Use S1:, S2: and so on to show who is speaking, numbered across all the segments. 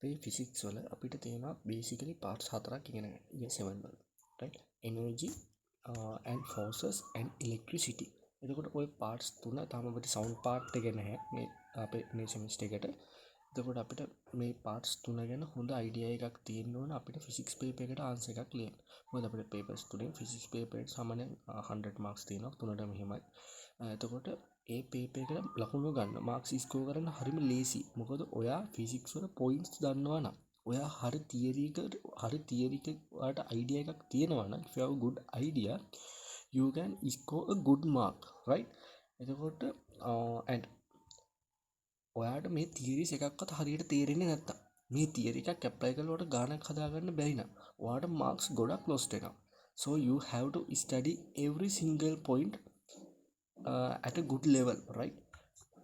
S1: අපේ ෆිසික්ස් වල අපිට තියෙනවා basically parts හතරක් ඉගෙන ගන්න. year 7 වල. right? energy and forces and electricity. එතකොට ওই parts තුන තාම අපිට sound part එක නැහැ මේ අපේ මේ semester එකට. එතකොට අපිට මේ parts තුන ගැන හොඳ idea එකක් තියෙන්න ඕන අපිට physics paper එකට answer එකක් ලියන්න. මොකද අපිට papers තුනෙන් physics paper එකට සාමාන්‍යයෙන් 100 marks තියෙනවා තුනට මෙහෙමයි. එතකොට ඒ paper එකට ලකුණු ගන්න marks score කරන්න හරිම ලේසි. මොකද ඔයා physics වල points දන්නවා නම් ඔයා හරි theory එක ඔයාට idea එකක් තියෙනවා නම් if you have a good idea you can score a good mark, right? එතකොට and ඔයාට මේ theories එකක්වත් හරියට තේරෙන්නේ නැත්තම් මේ theory එකක් apply කරලා ඔයාට ගානක් හදාගන්න බැරි නම් ඔයාට marks ගොඩක් lost වෙනවා. So you have to study every single point at a good level, right?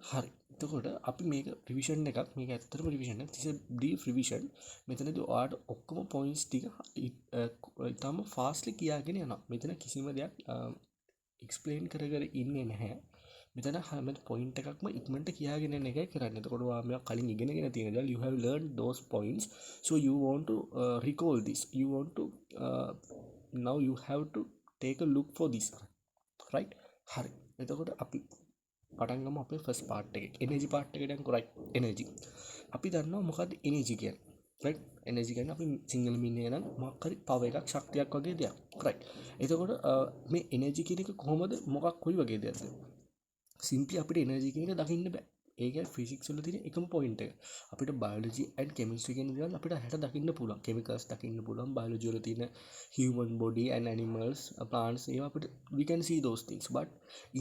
S1: හරි. එතකොට අපි මේක රිවිෂන් එකක් මේක ඇත්තටම රිවිෂන් එක. this is a brief revision. මෙතනදී ඔයාට ඔක්කොම points ටික ඊටම fastly කියාගෙන යනවා. මෙතන කිසිම දෙයක් explain කර ඉන්නේ නැහැ. මෙතන හැම point එකක්ම ඉක්මනට කියාගෙන යන එකයි කරන්නේ. එතකොට ඔයා මේක කලින් ඉගෙනගෙන තියෙන දේවල් you have learned those points, so you want to recall this, you want to now you have to take a look for this, right? හරි. එතකොට අපි පටන් ගමු අපේ first part එකේ. energy part එකට යන්කො, right? energy. අපි දන්නවා මොකද්ද energy කියන්නේ, right? energy කියන්නේ අපි සිංහල මින්නේ නම් මොකක් හරි power එකක් ශක්තියක් වගේ දෙයක්, right? එතකොට මේ energy කියන එක කොහොමද මොකක් කොයි වගේ දෙයක්ද? simply අපිට energy කියන එක දකින්න බෑ. ඒක physics වල තියෙන එකම point එක. අපිට biology and chemistry කියන දේවල් අපිට හැට දකින්න පුළුවන්. chemicals දකින්න පුළුවන්. biology වල තියෙන human body and animals, plants, ඒවා අපිට we can see those things. But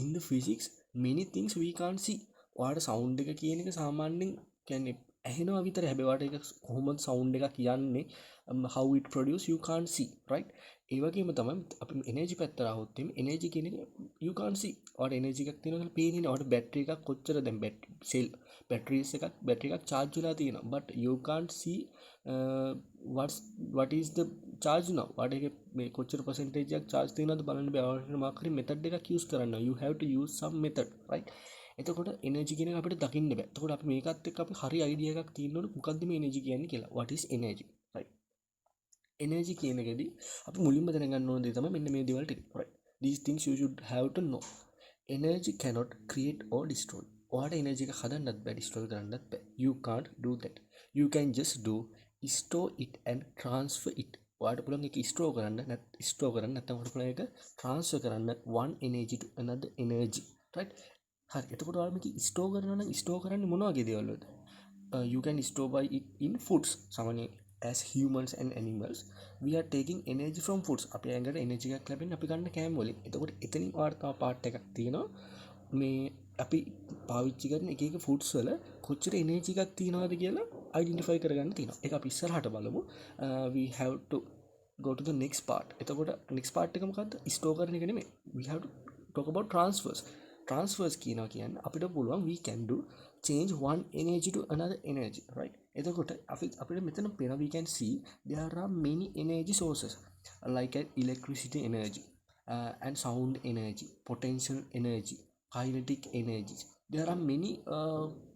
S1: in the physics many things we can't see. ඔයාට sound එක කියන එක සාමාන්‍යයෙන් කියන්නේ ඇහෙනවා විතර. හැබැයි ඔයාට ඒක කොහොමද sound එක කියන්නේ how it produce you can't see, right? ඒ වගේම තමයි අපි energy පැත්තට આવොත් එimhe energy කියන එක you can't see. ඔයාට energy එකක් තියෙනවා කියලා පේන්නේ නැහැ. ඔයාට battery එකක් කොච්චර දැන් battery එකක් charge වෙලා තියෙනවා. But you can't see what is the charge now. ඔයාට ඒක මේ කොච්චර percentage එකක් charge තියෙනවද බලන්න බෑ. ඔයාට මොකක් හරි method එකක් use කරන්න. You have to use some method, right? එතකොට energy කියන එක අපිට දකින්න බෑ. එතකොට අපි මේකත් එක්ක අපි හරි idea එකක් තියෙන්න ඕනේ මොකද්ද මේ energy කියන්නේ කියලා. What is energy, right? energy කියන එකදී අපි මුලින්ම දැනගන්න ඕන දේ තමයි මෙන්න මේ දේවල් ටික, right? These things you should have to know. Energy cannot create or destroy. ඔයාට energy එක හදන්නත් බෑ, destroy කරන්නත් බෑ. You can't do that. You can just do store it and transfer it. ඔයාට පුළුවන් ඒක store කරන්න නැත්නම් ඔයාට පුළුවන් ඒක transfer කරන්න one energy to another energy, right? හරි. එතකොට ඔයාලා මේක store කරනවා නම් store කරන්නේ මොන වගේ දේවල් වලද? You can store by it in foods. සාමාන්‍යයෙන් as humans and animals we are taking energy from foods. අපි ඇඟට energy එකක් ලැබෙන්නේ අපි ගන්න කෑම වලින්. එතකොට එතනින් වාර්තා part එකක් තියෙනවා. මේ අපි පාවිච්චි කරන එක එක foods වල කොච්චර energy එකක් තියෙනවද කියලා identify කරගන්න තියෙනවා. ඒක අපි ඉස්සරහට බලමු. We have to go to the next part. එතකොට next part එක මොකද්ද? store කරන එක නෙමෙයි. We have to talk about transfers කියනවා කියන්නේ අපිට පුළුවන් we can do change one energy to another energy, right? එතකොට අපිට මෙතන පේන we can see there are many energy sources like electricity energy and sound energy, potential energy, kinetic energy. There are many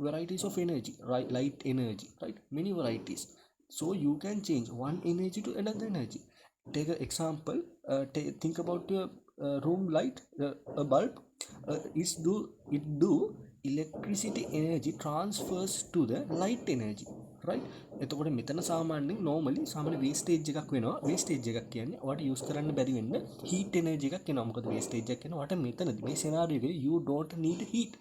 S1: varieties of energy, right? Light energy, right? Many varieties. So you can change one energy to another energy. Take an example. Think about your room light, a bulb. It do electricity energy transfers to the light energy, right? එතකොට මෙතන සාමාන්‍යයෙන් normally සාමාන්‍ය wastage එකක් වෙනවා. wastage එකක් කියන්නේ ඔයාට use කරන්න බැරි වෙන්න heat energy එකක් එනවා. මොකද wastage එකක් කියනවා ඔයාට මෙතනදී මේ scenario එකේ you don't need heat.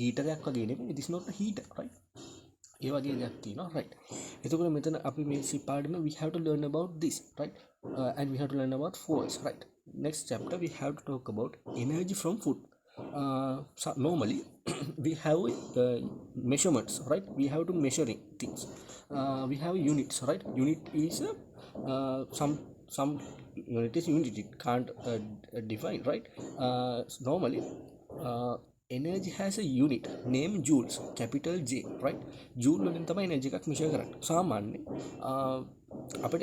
S1: heater එකක් වගේ නෙමෙයි. It is not a heater, right? ඒ වගේ දෙයක් තියෙනවා, right? එතකොට මෙතන අපි මේ part we have to learn about this, right? And we have to learn about force, right? Next chapter we have to talk about energy from food. So normally we have measurements, right? We have to measuring things. We have units, right? Unit is some unit is unit. It can't define, right? Normally energy has a unit named joules, capital J, right? joule වලින් තමයි energy එකක් measure කරන්නේ. සාමාන්‍යයෙන් අපිට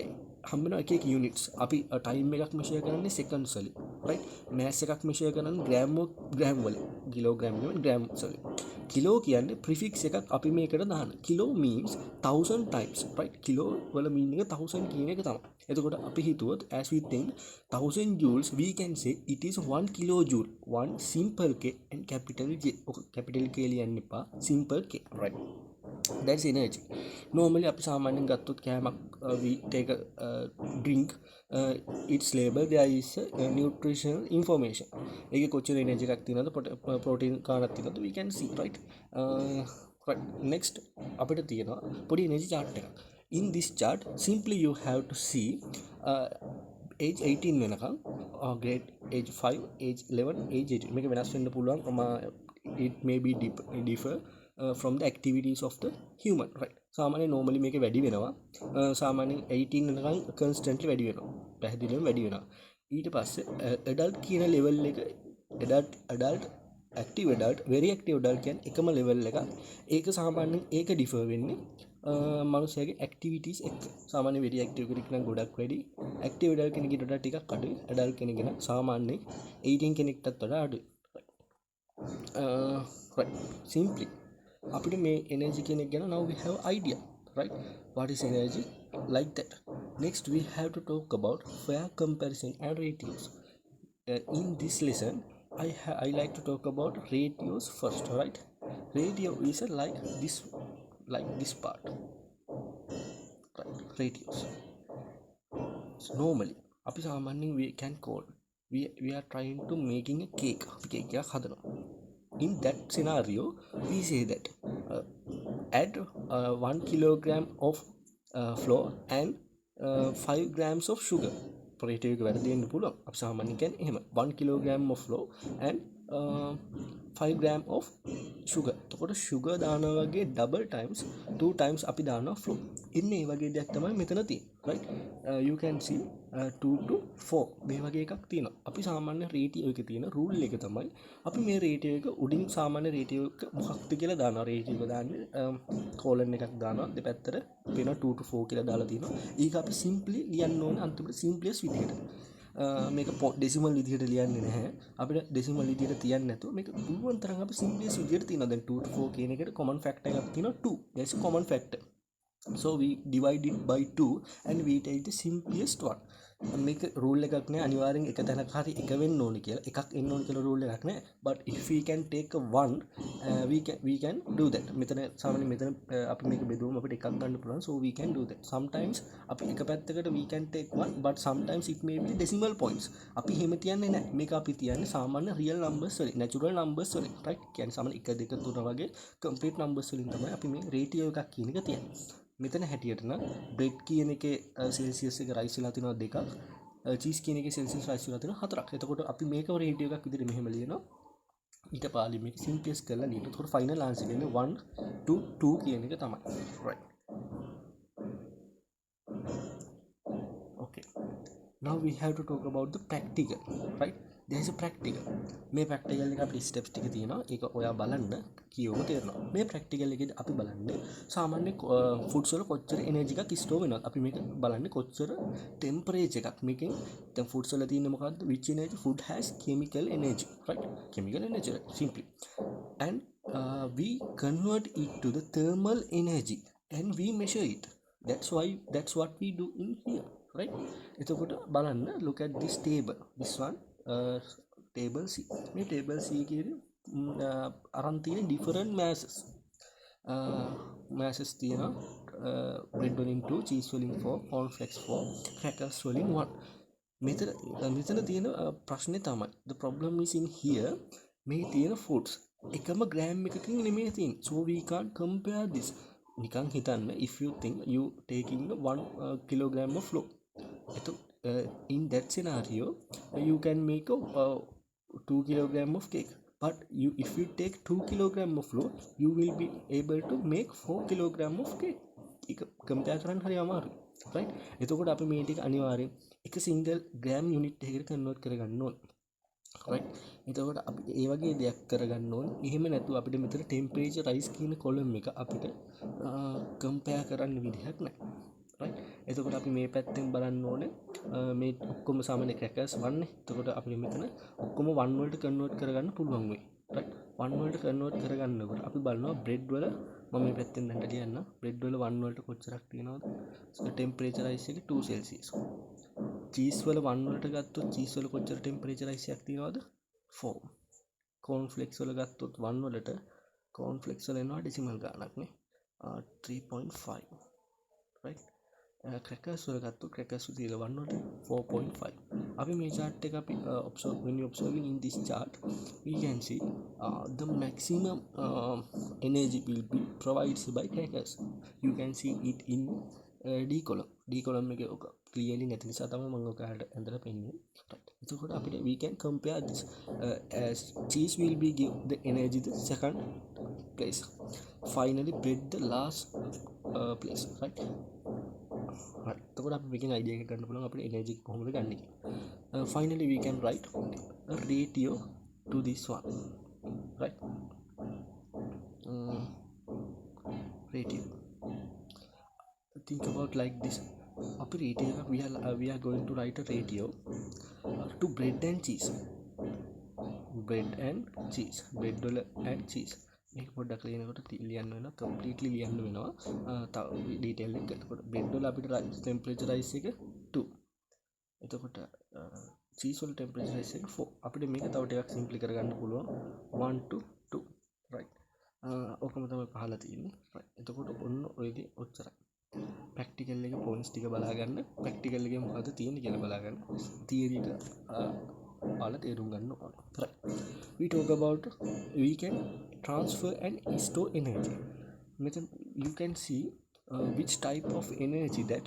S1: හම්බෙන එක එක units. අපි time එකක් measure කරන්නේ seconds වලින්, right? mass එකක් measure කරන්නේ gram වලින්, kilogram නෙවෙයි grams වලින්. කිලෝ කියන්නේ ප්‍රිෆික්ස් එකක් අපි මේකට දාන්න. Kilo means 1000 times, right? Kilo වල meaning එක 1000 කියන එක තමයි. එතකොට අපි හිතුවොත් as we think 1000 joules, we can say it is 1 kilojoule. one simple k and capital J. Okay, capital K ලියන්න එපා. simple k, right? That's energy. Normally අපි සාමාන්‍යයෙන් ගත්තොත් කෑමක් we take a drink, its label there is a nutritional information. ඒකේ කොච්චර energy එකක් තියෙනවද, protein කාණක් තියෙනවද, we can see, right? Right. Next අපිට තියෙනවා පොඩි energy chart එකක්. In this chart simply you have to see age 18 වෙනකම්, grade age 5, age 11, age 18 මේක වෙනස් වෙන්න පුළුවන්. It may be differ from the activities of the human, right? සාමාන්‍යයෙන් normally මේක වැඩි වෙනවා. සාමාන්‍යයෙන් 18 වෙනකන් constantly වැඩි වෙනවා. පැහැදිලිවම වැඩි වෙනවා. ඊට පස්සේ adult කියන level එක, adult active adult, very active adult කියන්නේ එකම level එකක්. ඒක සාමාන්‍යයෙන් ඒක differ වෙන්නේ මනුස්සයාගේ activities එක්ක. සාමාන්‍ය very active කෙනෙක් නම් ගොඩක් වැඩි, active adult කෙනෙක්ට වඩා ටිකක් අඩුයි. adult කෙනෙක් නම් සාමාන්‍යයෙන් 18 කෙනෙක්ටත් වඩා අඩුයි. Right. Simply අපිට මේ energy කියන එක ගැන now we have idea, right? What is energy? Like that. Next we have to talk about fair comparison and ratios. In this lesson I like to talk about ratios first, right? Ratio is like this part, right? Ratios. So normally අපි සාමාන්‍යයෙන් we can call, we are trying to making a cake. අපි cake එකක් හදනවා. In that scenario we say that add 1 kilogram of flour and 5 grams of sugar. ratio එක වැඩි දෙන්න පුළුවන්. අපි සාමාන්‍යයෙන් කියන්නේ එහෙම 1 kilogram of flour and 5 gram of sugar. එතකොට sugar දානවා වගේ double times 2 times අපි දානවා flour. ඉන්නේ මේ වගේ දෙයක් තමයි මෙතන තියෙන්නේ, right? You can see 2 to 4 මේ වගේ එකක් තියෙනවා. අපි සාමාන්‍ය ratio එකේ තියෙන rule එක තමයි අපි මේ ratio එක උඩින් සාමාන්‍ය ratio එක මොකක්ද කියලා දානවා. ratio එක දාන්නේ colon එකක් දානවා, දෙපැත්තට වෙන 2 to 4 කියලා දාලා තියෙනවා. ඒක අපි simply ලියන්න ඕනේ අන්තිමට simplest විදිහට. මේක ඩෙසිමල් විදිහට ලියන්නේ නැහැ. අපිට ඩෙසිමල් විදිහට තියන්නේ නැතුව මේක පුළුවන් තරම් අපි simplest විදිහට තියනවා. දැන් 2 to 4 කියන එකට common factor එකක් තියෙනවා 2. that's a common factor. So we divide it by 2 and we take the simplest one. මේක rule එකක් නෑ අනිවාර්යෙන් එක තැනක හරි එක වෙන්න ඕනේ කියලා. එකක් එන්න ඕනේ කියලා rule එකක් නෑ. But if we can take a one, we can do that. මෙතන සාමාන්‍යයෙන් මෙතන අපි මේක බෙදුවම අපිට එකක් ගන්න පුළුවන්. So we can do that. Sometimes අපි එක පැත්තකට we can take one, but sometimes it may be decimal points. අපි එහෙම තියන්නේ නෑ. මේක අපි තියන්නේ සාමාන්‍ය real numbers වලින්, natural numbers වලින්, right? කියන්නේ සාමාන්‍ය 1 2 3 වගේ complete numbers වලින් තමයි අපි මේ ratio එකක් කියන එක තියන්නේ. මෙතන හැටියට නම් බ්‍රෙඩ් කියන එකේ සෙල්සියස් එක රයිස් වෙලා තියෙනවා 2ක්, චීස් කියන එකේ සෙල්සියස් රයිස් වෙලා තියෙනවා 4ක්. එතකොට අපි මේක රේටියෝ එකක් විදිහට මෙහෙම ලියනවා. ඊට පාලි මේක සිම්ප්ලියස් කරලා ලියනවා. එතකොට ෆයිනල් ආන්සර් එන්නේ 1 to 2 කියන එක තමයි. right. Okay. Now we have to talk about the practical, right? There is a practical. මේ practical එක අපිට steps ටික තියෙනවා. ඒක ඔයා බලන්න කියවම තේරෙනවා. මේ practical එකේදී අපි බලන්නේ සාමාන්‍ය foods වල කොච්චර energy එකක් store වෙනවද. අපි මේක බලන්නේ කොච්චර temperature එකක්. මේකෙන් දැන් foods වල තියෙන්නේ මොකද්ද? Which energy? Food has chemical energy, right? Chemical energy, right? Simply. And we convert it to the thermal energy and we measure it. That's what we do in here, right? එතකොට බලන්න, look at this table. This one table C. මේ table C කියන්නේ අරන් තියෙන different masses තියෙනවා. bread වලින් 2, cheese වලින් 4, corn flakes 4, crackers වලින් 1. මෙතන තියෙන ප්‍රශ්නේ තමයි, the problem is in here, මේ තියෙන foods එකම gram එකකින් නෙමෙයි තියෙන්නේ. So we can't compare this. නිකන් හිතන්න, if you think you taking 1 kilogram of flour, in that scenario you can make a 2 kilogram of cake, but if you take 2 kilogram of flour you will be able to make 4 kilogram of cake. ඒක compare කරන්න හරි අමාරුයි, right? එතකොට අපි මේ ටික අනිවාර්යෙන් එක single gram unit එකකට convert කරගන්න ඕන, right? එතකොට අපි ඒ වගේ දෙයක් කරගන්න ඕන. එහෙම නැතුව අපිට මෙතන temperature rise කියන column එක අපිට compare කරන්න විදිහක් නැහැ, right? එතකොට අපි මේ පැත්තෙන් බලන්න ඕනේ මේ ඔක්කොම සාමාන්‍ය crackers 1 නේ. එතකොට අපිට මෙතන ඔක්කොම 1 වලට convert කරගන්න පුළුවන් වෙයි, right? 1 වලට කන්වර්ට් කරගන්නකොට අපි බලනවා බ්‍රෙඩ් වල මම මේ පැත්තෙන් දැන් ලියන්න බ්‍රෙඩ් වල 1 වලට කොච්චරක් තියෙනවද so temperature rise එක 2 celsius චීස් වල 1 වලට ගත්තොත් චීස් වල කොච්චර temperature rise එකක් තියෙනවද 4 corn flakes වල ගත්තොත් 1 වලට corn flakes වල එනවා decimal ගාණක් නේ 3.5 right crackers වල ගත්තොත් crackers වල තියෙන 1 වලට 4.5 අපි මේ chart එක අපි observe when you observing in this chart we can see the maximum energy will be provided by crackers you can see it in D column එකේ ඔක clearly නැති නිසා තමයි මම ඔයාලට ඇඳලා පෙන්නන්නේ right එතකොට අපිට we can compare this as cheese will be give the energy the second place finally bread the last place right එතකොට අපි මේකෙන් idea එකක් ගන්න පුළුවන් අපිට energy කොහොමද ගන්න කියලා finally we can write a ratio to this one right ratio think about like this අපේ ratio එකක් we are going to write a ratio to bread and cheese bread වල and cheese මේක පොඩ්ඩක් ලියනකොට ලියන්න වෙනවා completely ලියන්න වෙනවා තව detail එක ගන්නකොට bread වල අපිට temperature rise එක 2 එතකොට cheese වල temperature rise එක 4 අපිට මේක තව ටිකක් simple කරගන්න පුළුවන් 1 to 2 right ඔකම තමයි පහලා තියෙන්නේ right එතකොට ඔන්න ඔය දේ ඔච්චරයි practical එක points ටික බලා ගන්න practical එකේ මොකද්ද තියෙන්නේ කියලා බලා ගන්න theory එක ඔයාලා තේරුම් ගන්න ඕනේ right we talk about we can transfer and store energy metan you can see which type of energy that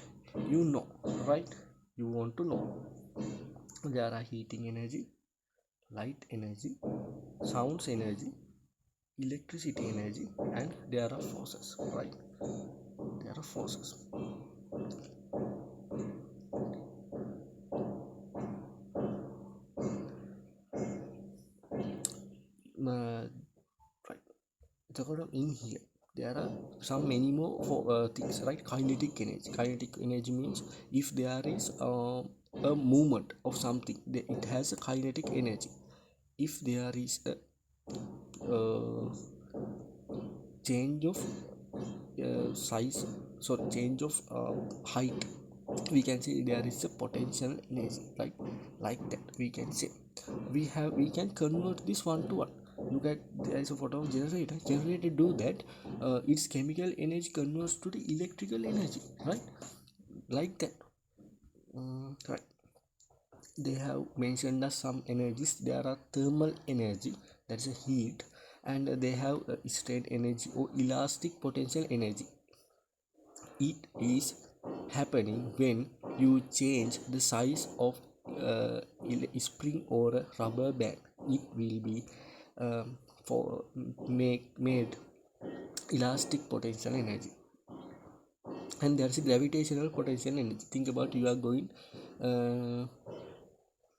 S1: you know right you want to know there are heating energy light energy sounds energy electricity energy and there are forces right there are forces right so in here there are some many more things right kinetic energy means if there is a movement of something it has a kinetic energy if there is a change of size so change of height we can say there is a potential energy right like that we can say we can convert this one to one look at there is a photo of generator do that its chemical energy converts to the electrical energy right like that right they have mentioned that some energies there are thermal energy that is a heat and they have strain energy or elastic potential energy it is happening when you change the size of a spring or a rubber band it will be made elastic potential energy and there is a gravitational potential energy think about you are going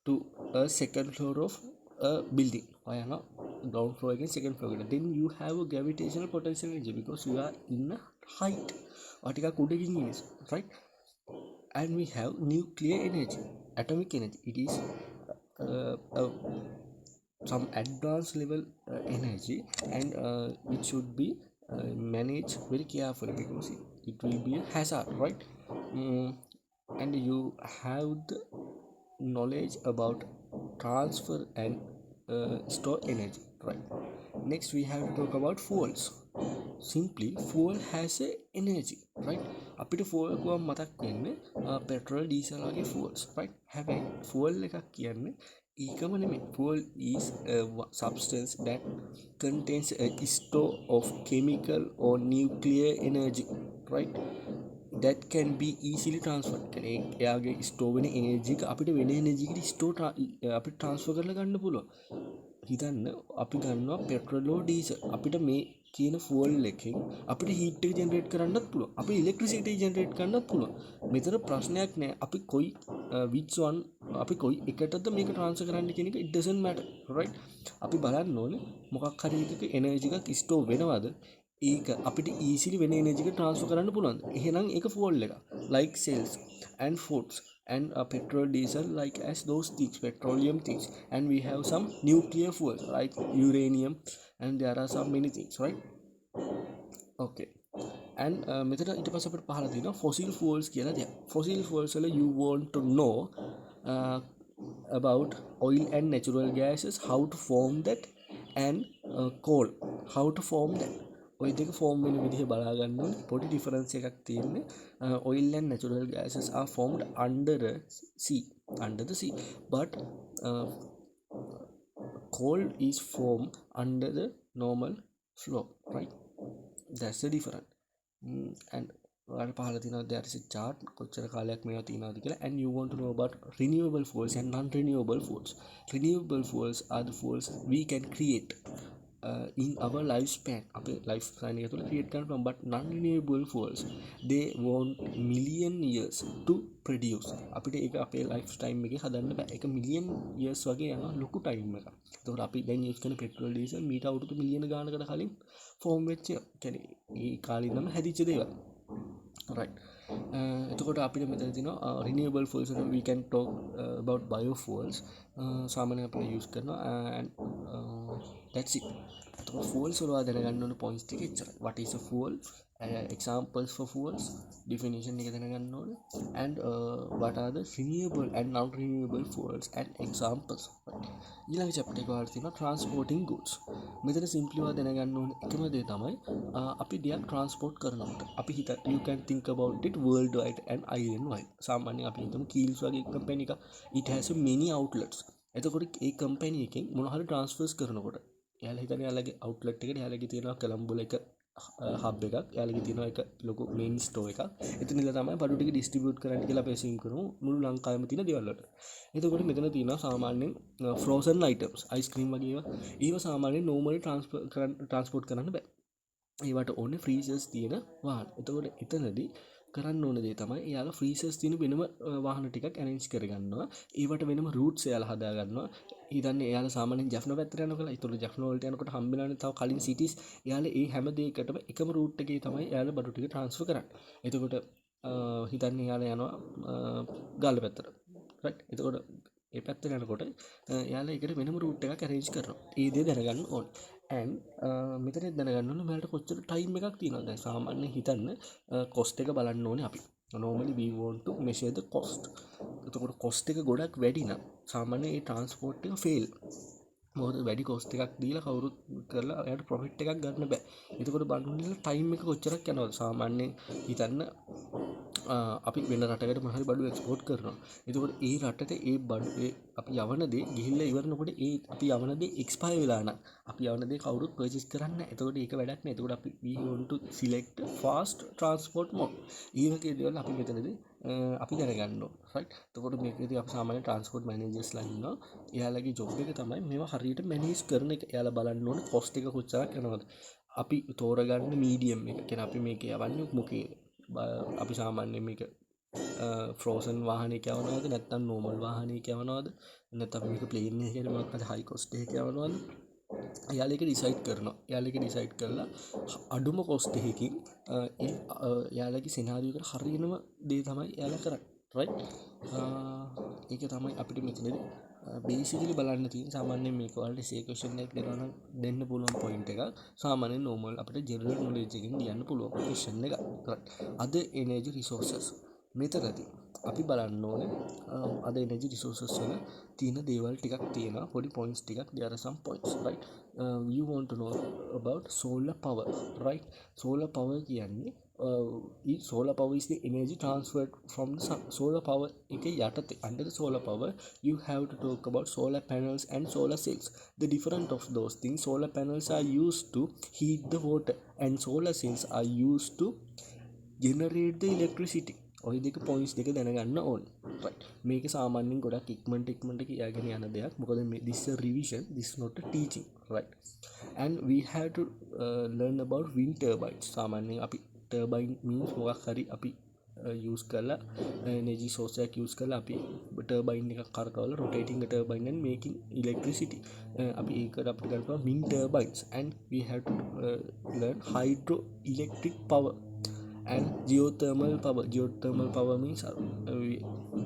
S1: to a second floor of a building ground floor again second floor then you have a gravitational potential energy because you are in a height right and we have nuclear energy atomic energy it is some advanced level energy and it should be managed very carefully because it will be a hazard right and you have the knowledge about transfer and store energy right next we have to talk about fuels simply fuel has a energy right අපිට fuel ගුවන් මතක් වෙන්නේ petrol diesel වගේ fuels right හැබැයි fuel එකක් කියන්නේ ඒකම නෙමෙයි fuel is a substance that contains a store of chemical or nuclear energy right that can be easily transferred කියන්නේ එයාගේ store වෙන energy එක අපිට වෙන energy එකට store අපිට transfer කරලා ගන්න පුළුවන් හිතන්න අපි ගන්නවා petrol or diesel අපිට මේ කියන fuel එකෙන් අපිට heat එක generate කරන්නත් පුළුවන් අපි electricity generate කරන්නත් පුළුවන් මෙතන ප්‍රශ්නයක් නෑ අපි කොයි which one අපි කොයි එකටද මේක transfer කරන්න කියන එක it doesn't matter right අපි බලන්න ඕනේ මොකක් හරි එකක energy එකක් store වෙනවද ඒක අපිට easily වෙන energy එක transfer කරන්න පුළුවන්ද එහෙනම් ඒක fuel එක like cells and foods and petrol, diesel, like as those things, petroleum things, and we have some nuclear fuels like uranium, and there are some many things, right? Okay. and මෙතන ඊට පස්සේ අපිට පහලා තියෙනවා fossil fuels කියලා දෙයක්. fossil fuels වල you want to know uh, about oil and natural gases, how to form that, and coal, how to form that. ඔය දෙක ෆෝම් වෙන විදිහ බලා ගන්න ඕනේ. පොඩි ඩිෆරන්ස් එකක් තියෙන්නේ. oil and natural gases are formed under the sea, but coal is formed under the normal flow, right? That's the difference. And ඔයාලට පහල තියෙනවා there is a chart කොච්චර කාලයක් මේවා තියෙනවද කියලා, and you want to know about renewable fuels and non-renewable fuels. Renewable fuels are the fuels we can create in our lifespan, අපේ life span එක තුළ create කරන්න පුළුවන්. But non-renewable fuels, they want million years to produce. අපිට ඒක අපේ life time එකේ හදන්න බෑ. ඒක million years වගේ යනවා, ලොකු time එකක්. එතකොට අපි දැන් use කරන petrol diesel මීට අවුරුදු මිලියන ගානකට කලින් form වෙච්ච, කියන්නේ ඒ කාලේ ඉඳන්ම හැදිච්ච දේවල්, right? එතකොට අපිට මෙතන තියෙනවා renewable fuels වල we can talk about biofuels. සාමාන්‍යයෙන් අපි use කරනවා, and that's it. එතකොට fuels වල දැනගන්න ඕන points ටික එච්චරයි. What is a fuel? Examples for fuels, definition එක දැනගන්න ඕනේ, and what are the renewable and non-renewable fuels and examples. ඊළඟ chapter එක වල තියෙනවා transporting goods. මෙතන simply වා දැනගන්න ඕනේ එකම දේ තමයි අපි දෙයක් transport කරනකොට අපි හිත you can think about it worldwide and island-wide. සාමාන්‍යයෙන් අපි හිතමු Keels වගේ company එකක්, it has many outlets. එතකොට ඒ company එකෙන් මොනවා හරි transfers කරනකොට එයාලා හිතන්නේ එයාලගේ outlet එකට එයාලගේ තියෙනවා කොළඹ වල එක හබ් එකක්, එයාලගේ තියෙනවා එක ලොකු main store එකක්. එතන ඉඳලා තමයි බඩු ටික distribute කරන්න කියලා අපි assume කරමු මුළු ලංකාවෙම තියෙන දේවල් වලට. එතකොට මෙතන තියෙනවා සාමාන්‍යයෙන් frozen items, ice cream වගේ ඒවා. ඒව සාමාන්‍යයෙන් normally transport කරන්න බෑ. ඒවට ඕනේ freezers තියෙන වාහන. එතකොට එතනදී කරන්න ඕන දේ තමයි එයාලා freezers තියෙන වෙනම වාහන ටිකක් arrange කරගන්නවා. ඒවට වෙනම routes එයාලා හදා ගන්නවා. හිතන්නේ එයාලා සාමාන්‍යයෙන් ජැෆ්නා පැත්තට යනවා කියලා. ඒතකොට ජැෆ්නා වලට යනකොට හම්බෙලානේ තව කලින් cities. එයාලා ඒ හැම දෙයකටම එකම route එකේ තමයි එයාලා බඩු ටික transfer කරන්නේ. එතකොට හිතන්නේ එයාලා යනවා ගාල්ල පැත්තට. right? එතකොට ඒ පැත්තට යනකොට එයාලා ඒකට වෙනම route එකක් arrange කරනවා. ඒ දේ දැනගන්න ඕනේ. and මෙතන දැනගන්න ඕනේ මෙයාලට කොච්චර time එකක් තියෙනවද. දැන් සාමාන්‍යයෙන් හිතන්න cost එක බලන්න ඕනේ අපි. normally we want to measure the cost. එතකොට cost එක ගොඩක් වැඩි නම් සාමාන්‍යයෙන් ඒ transport එක fail. මොකද වැඩි cost එකක් දීලා කවුරුත් කරලා එයාට profit එකක් ගන්න බෑ. එතකොට බලන්න time එක කොච්චරක් යනවද. සාමාන්‍යයෙන් හිතන්න අපි වෙන රටකට මොන හරි බඩු එක්ස්පෝර්ට් කරනවා. එතකොට ඒ රටට ඒ බඩු අපි යවන දේ ගිහිල්ලා ඉවරනකොට ඒ අපි යවන දේ එක්ස්පයර් වෙලා නම් අපි යවන දේ කවුරුත් පර්චේස් කරන්නේ නැහැ. එතකොට ඒක වැඩක් නෑ. එතකොට අපි we want to select fast transport mode. ඒ වගේ දේවල් අපි මෙතනදී අපි දැනගන්න ඕන. right? එතකොට මේකේදී අපි සාමාන්‍ය transport managers ලා ඉන්නවා. එයාලගේ job එක තමයි මේවා හරියට manage කරන එක. එයාලා බලන්න ඕනේ cost එක කොච්චරක් යනවද. අපි තෝරගන්න medium එක. කියන්නේ අපි මේක යවන්නේ මොකේද? අපි සාමාන්‍යයෙන් මේක ෆ්‍රෝසන් වාහනයක යවනවද නැත්නම් නෝමල් වාහනයක යවනවද නැත්නම් මේක ප්ලේන් එකකට මොකක්ද හයි කොස්ට් එකක යවනවද, එයාලා ඒක ඩිසයිඩ් කරනවා. එයාලා ඒක ඩිසයිඩ් කරලා අඩුම කොස්ට් එකකින් එයාලගේ සිනාරියෝ එකට හරියනම දේ තමයි එයාලා කරන්නේ. right? ඒක තමයි අපිට මෙතනදී basically බලන්න තියෙන. සාමාන්‍යයෙන් මේක වලට essay question එකක් දෙනවා නම් දෙන්න පුළුවන් point එකක්. සාමාන්‍යයෙන් normal අපිට general knowledge එකකින් ලියන්න පුළුවන් question එකක්. right? other energy resources මෙතනදී අපි බලන්න ඕනේ other energy resources වල තියෙන දේවල් ටිකක් තියෙනවා. පොඩි points ටිකක්, there are some points. right? You want to know about solar power. right? solar power කියන්නේ solar power is the energy transferred from the sun. solar power එක යටතේ under the solar power you have to talk about solar panels and solar cells. The difference of those things, solar panels are used to heat the water and solar cells are used to generate the electricity. ඔය දෙක points දෙක දැනගන්න ඕනේ. right? මේක සාමාන්‍යයෙන් ගොඩක් ඉක්මනට එක යගෙන යන දෙයක්. මොකද මේ this is a revision, this is not a teaching. right? and we have to learn about wind turbines. සාමාන්‍යයෙන් අපි turbine means මොකක් හරි අපි use කරලා energy source එකක් use කරලා අපි turbine එකක් කරකවලා rotating a turbine and making electricity. අපි ඒකට අපිට ගන්නවා wind turbines, and we have to learn hydroelectric power. And geothermal power means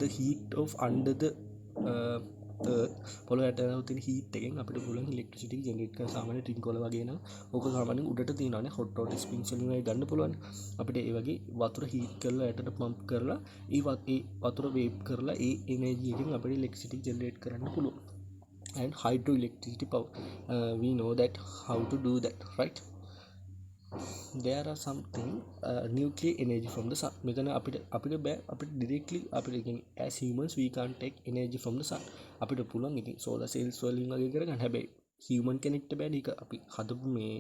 S1: the heat of under the earth පොළොව යට තියෙන heat එකෙන් අපිට පුළුවන් electricity generate කරන්න. සාමාන්‍ය ටින්කොල වගේ නම් ඕක සාමාන්‍යයෙන් උඩට තියෙනවානේ hot water springs වලින් ගන්න පුළුවන්. අපිට ඒ වගේ වතුර heat කරලා යටට pump කරලා ඒ වතුර vape කරලා ඒ energy එකෙන් අපිට electricity generate කරන්න පුළුවන්. And hydroelectricity power, we know that how to do that, right? There are something nuclear energy from the sun. මෙතන අපිට directly as humans we can't take energy from the sun. අපිට පුළුවන් ඉතින් solar cells වලින් වගේ කරගන්න. හැබැයි human කෙනෙක්ට බෑනේ. ඒක අපි හදපු මේ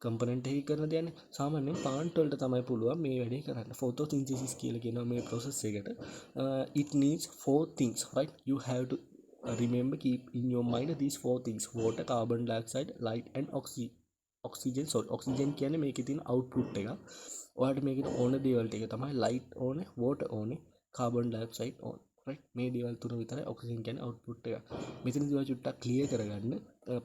S1: component එකේ කරන දෙයක් නේ. සාමාන්‍යයෙන් plant වලට තමයි පුළුවන් මේ වැඩේ කරන්න. photosynthesis කියලා කියනවා මේ process එකට. It needs 4 things, right? You have to remember, keep in your mind these 4 things: water, carbon dioxide, light and oxygen. Oxygen කියන්නේ මේකේ තියෙන අවුට්පුට් එක. ඔයාලට මේකේ ඕන දේවල් ටික තමයි ලයිට් ඕනේ, වෝටර් ඕනේ, කාබන් ඩයොක්සයිඩ් ඕනේ. රයිට්, මේ දේවල් තුන විතරයි ඔක්සිජන් කියන්නේ අවුට්පුට් එක. මෙතනදී ඔයා චුට්ටක් ක්ලියර් කරගන්න.